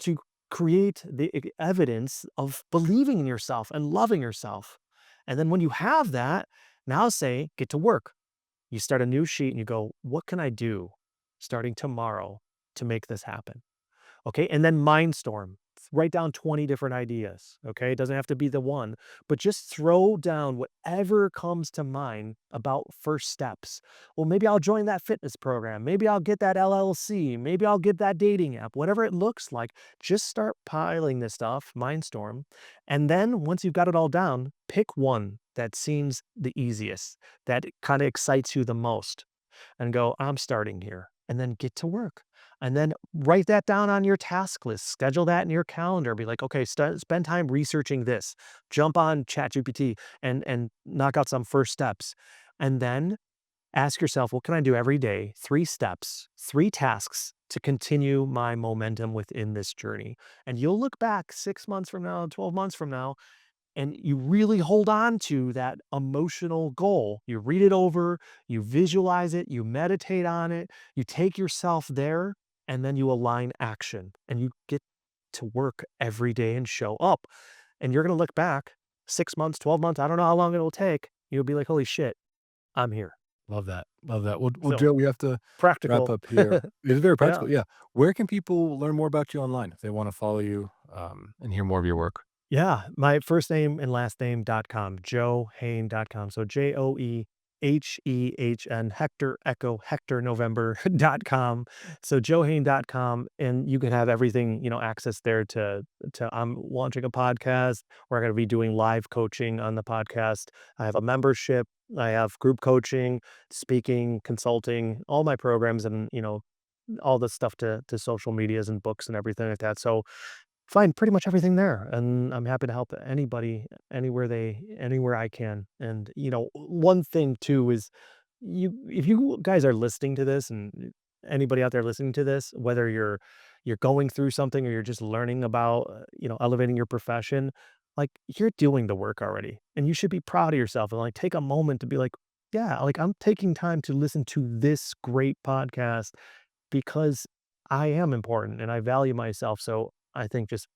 Speaker 1: to create the evidence of believing in yourself and loving yourself. And then when you have that, now say, get to work. You start a new sheet and you go, what can I do starting tomorrow to make this happen? Okay. And then mindstorm. Write down 20 different ideas. Okay. It doesn't have to be the one, but just throw down whatever comes to mind about first steps. Well, maybe I'll join that fitness program. Maybe I'll get that LLC. Maybe I'll get that dating app, whatever it looks like. Just start piling this stuff, mindstorm. And then once you've got it all down, pick one that seems the easiest, that kind of excites you the most, and go, I'm starting here. And then get to work. And then write that down on your task list. Schedule that in your calendar. Be like, okay, spend time researching this. Jump on ChatGPT and knock out some first steps. And then ask yourself, what can I do every day? 3 steps, 3 tasks to continue my momentum within this journey. And you'll look back 6 months from now, 12 months from now, and you really hold on to that emotional goal. You read it over, you visualize it, you meditate on it, you take yourself there, and then you align action and you get to work every day and show up. And you're going to look back 6 months, 12 months, I don't know how long it'll take. You'll be like, holy shit, I'm here.
Speaker 3: Love that. Love that. Well,
Speaker 1: So
Speaker 3: Joe, we have to wrap
Speaker 1: practical.
Speaker 3: up here. It's very
Speaker 1: Yeah.
Speaker 3: practical. Yeah. Where can people learn more about you online if they want to follow you and hear more of your work?
Speaker 1: Yeah, my first name and last name.com, joehehn.com. So Joehehn, Hector Echo Hector November.com. So joehehn.com, and you can have everything, access there to I'm launching a podcast. We're going to be doing live coaching on the podcast. I have a membership, I have group coaching, speaking, consulting, all my programs, and all the stuff to social medias and books and everything like that. So find pretty much everything there, and I'm happy to help anybody anywhere I can. And one thing too is, if you guys are listening to this, and anybody out there listening to this, whether you're going through something or you're just learning about elevating your profession, like, you're doing the work already, and you should be proud of yourself and like take a moment to be like, yeah, like, I'm taking time to listen to this great podcast because I am important and I value myself. So I think, just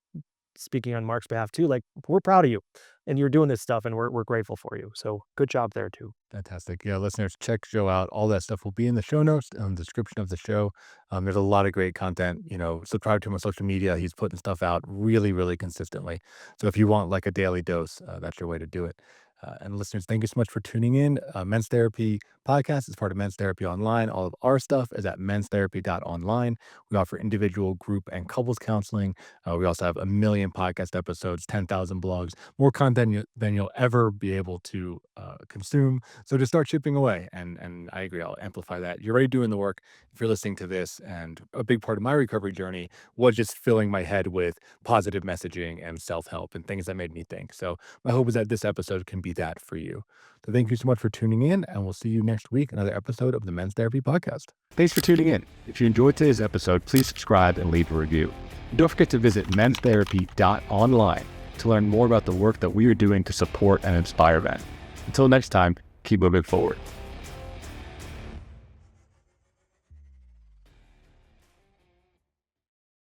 Speaker 1: speaking on Mark's behalf too, like, we're proud of you and you're doing this stuff, and we're grateful for you. So good job there too.
Speaker 3: Fantastic. Yeah, listeners, check Joe out. All that stuff will be in the show notes, description of the show. There's a lot of great content. Subscribe to him on social media. He's putting stuff out really, really consistently. So if you want like a daily dose, that's your way to do it. And listeners, thank you so much for tuning in. Men's Therapy Podcast is part of Men's Therapy Online. All of our stuff is at menstherapy.online. We offer individual, group, and couples counseling. We also have a million podcast episodes, 10,000 blogs, more content than you'll ever be able to consume. So just start chipping away. And I agree, I'll amplify that. You're already doing the work if you're listening to this. And a big part of my recovery journey was just filling my head with positive messaging and self-help and things that made me think. So my hope is that this episode can be that for you. So thank you so much for tuning in, and we'll see you next week, another episode of the Men's Therapy Podcast. Thanks for tuning in. If you enjoyed today's episode, please subscribe and leave a review. And don't forget to visit menstherapy.online to learn more about the work that we are doing to support and inspire men. Until next time, keep moving forward.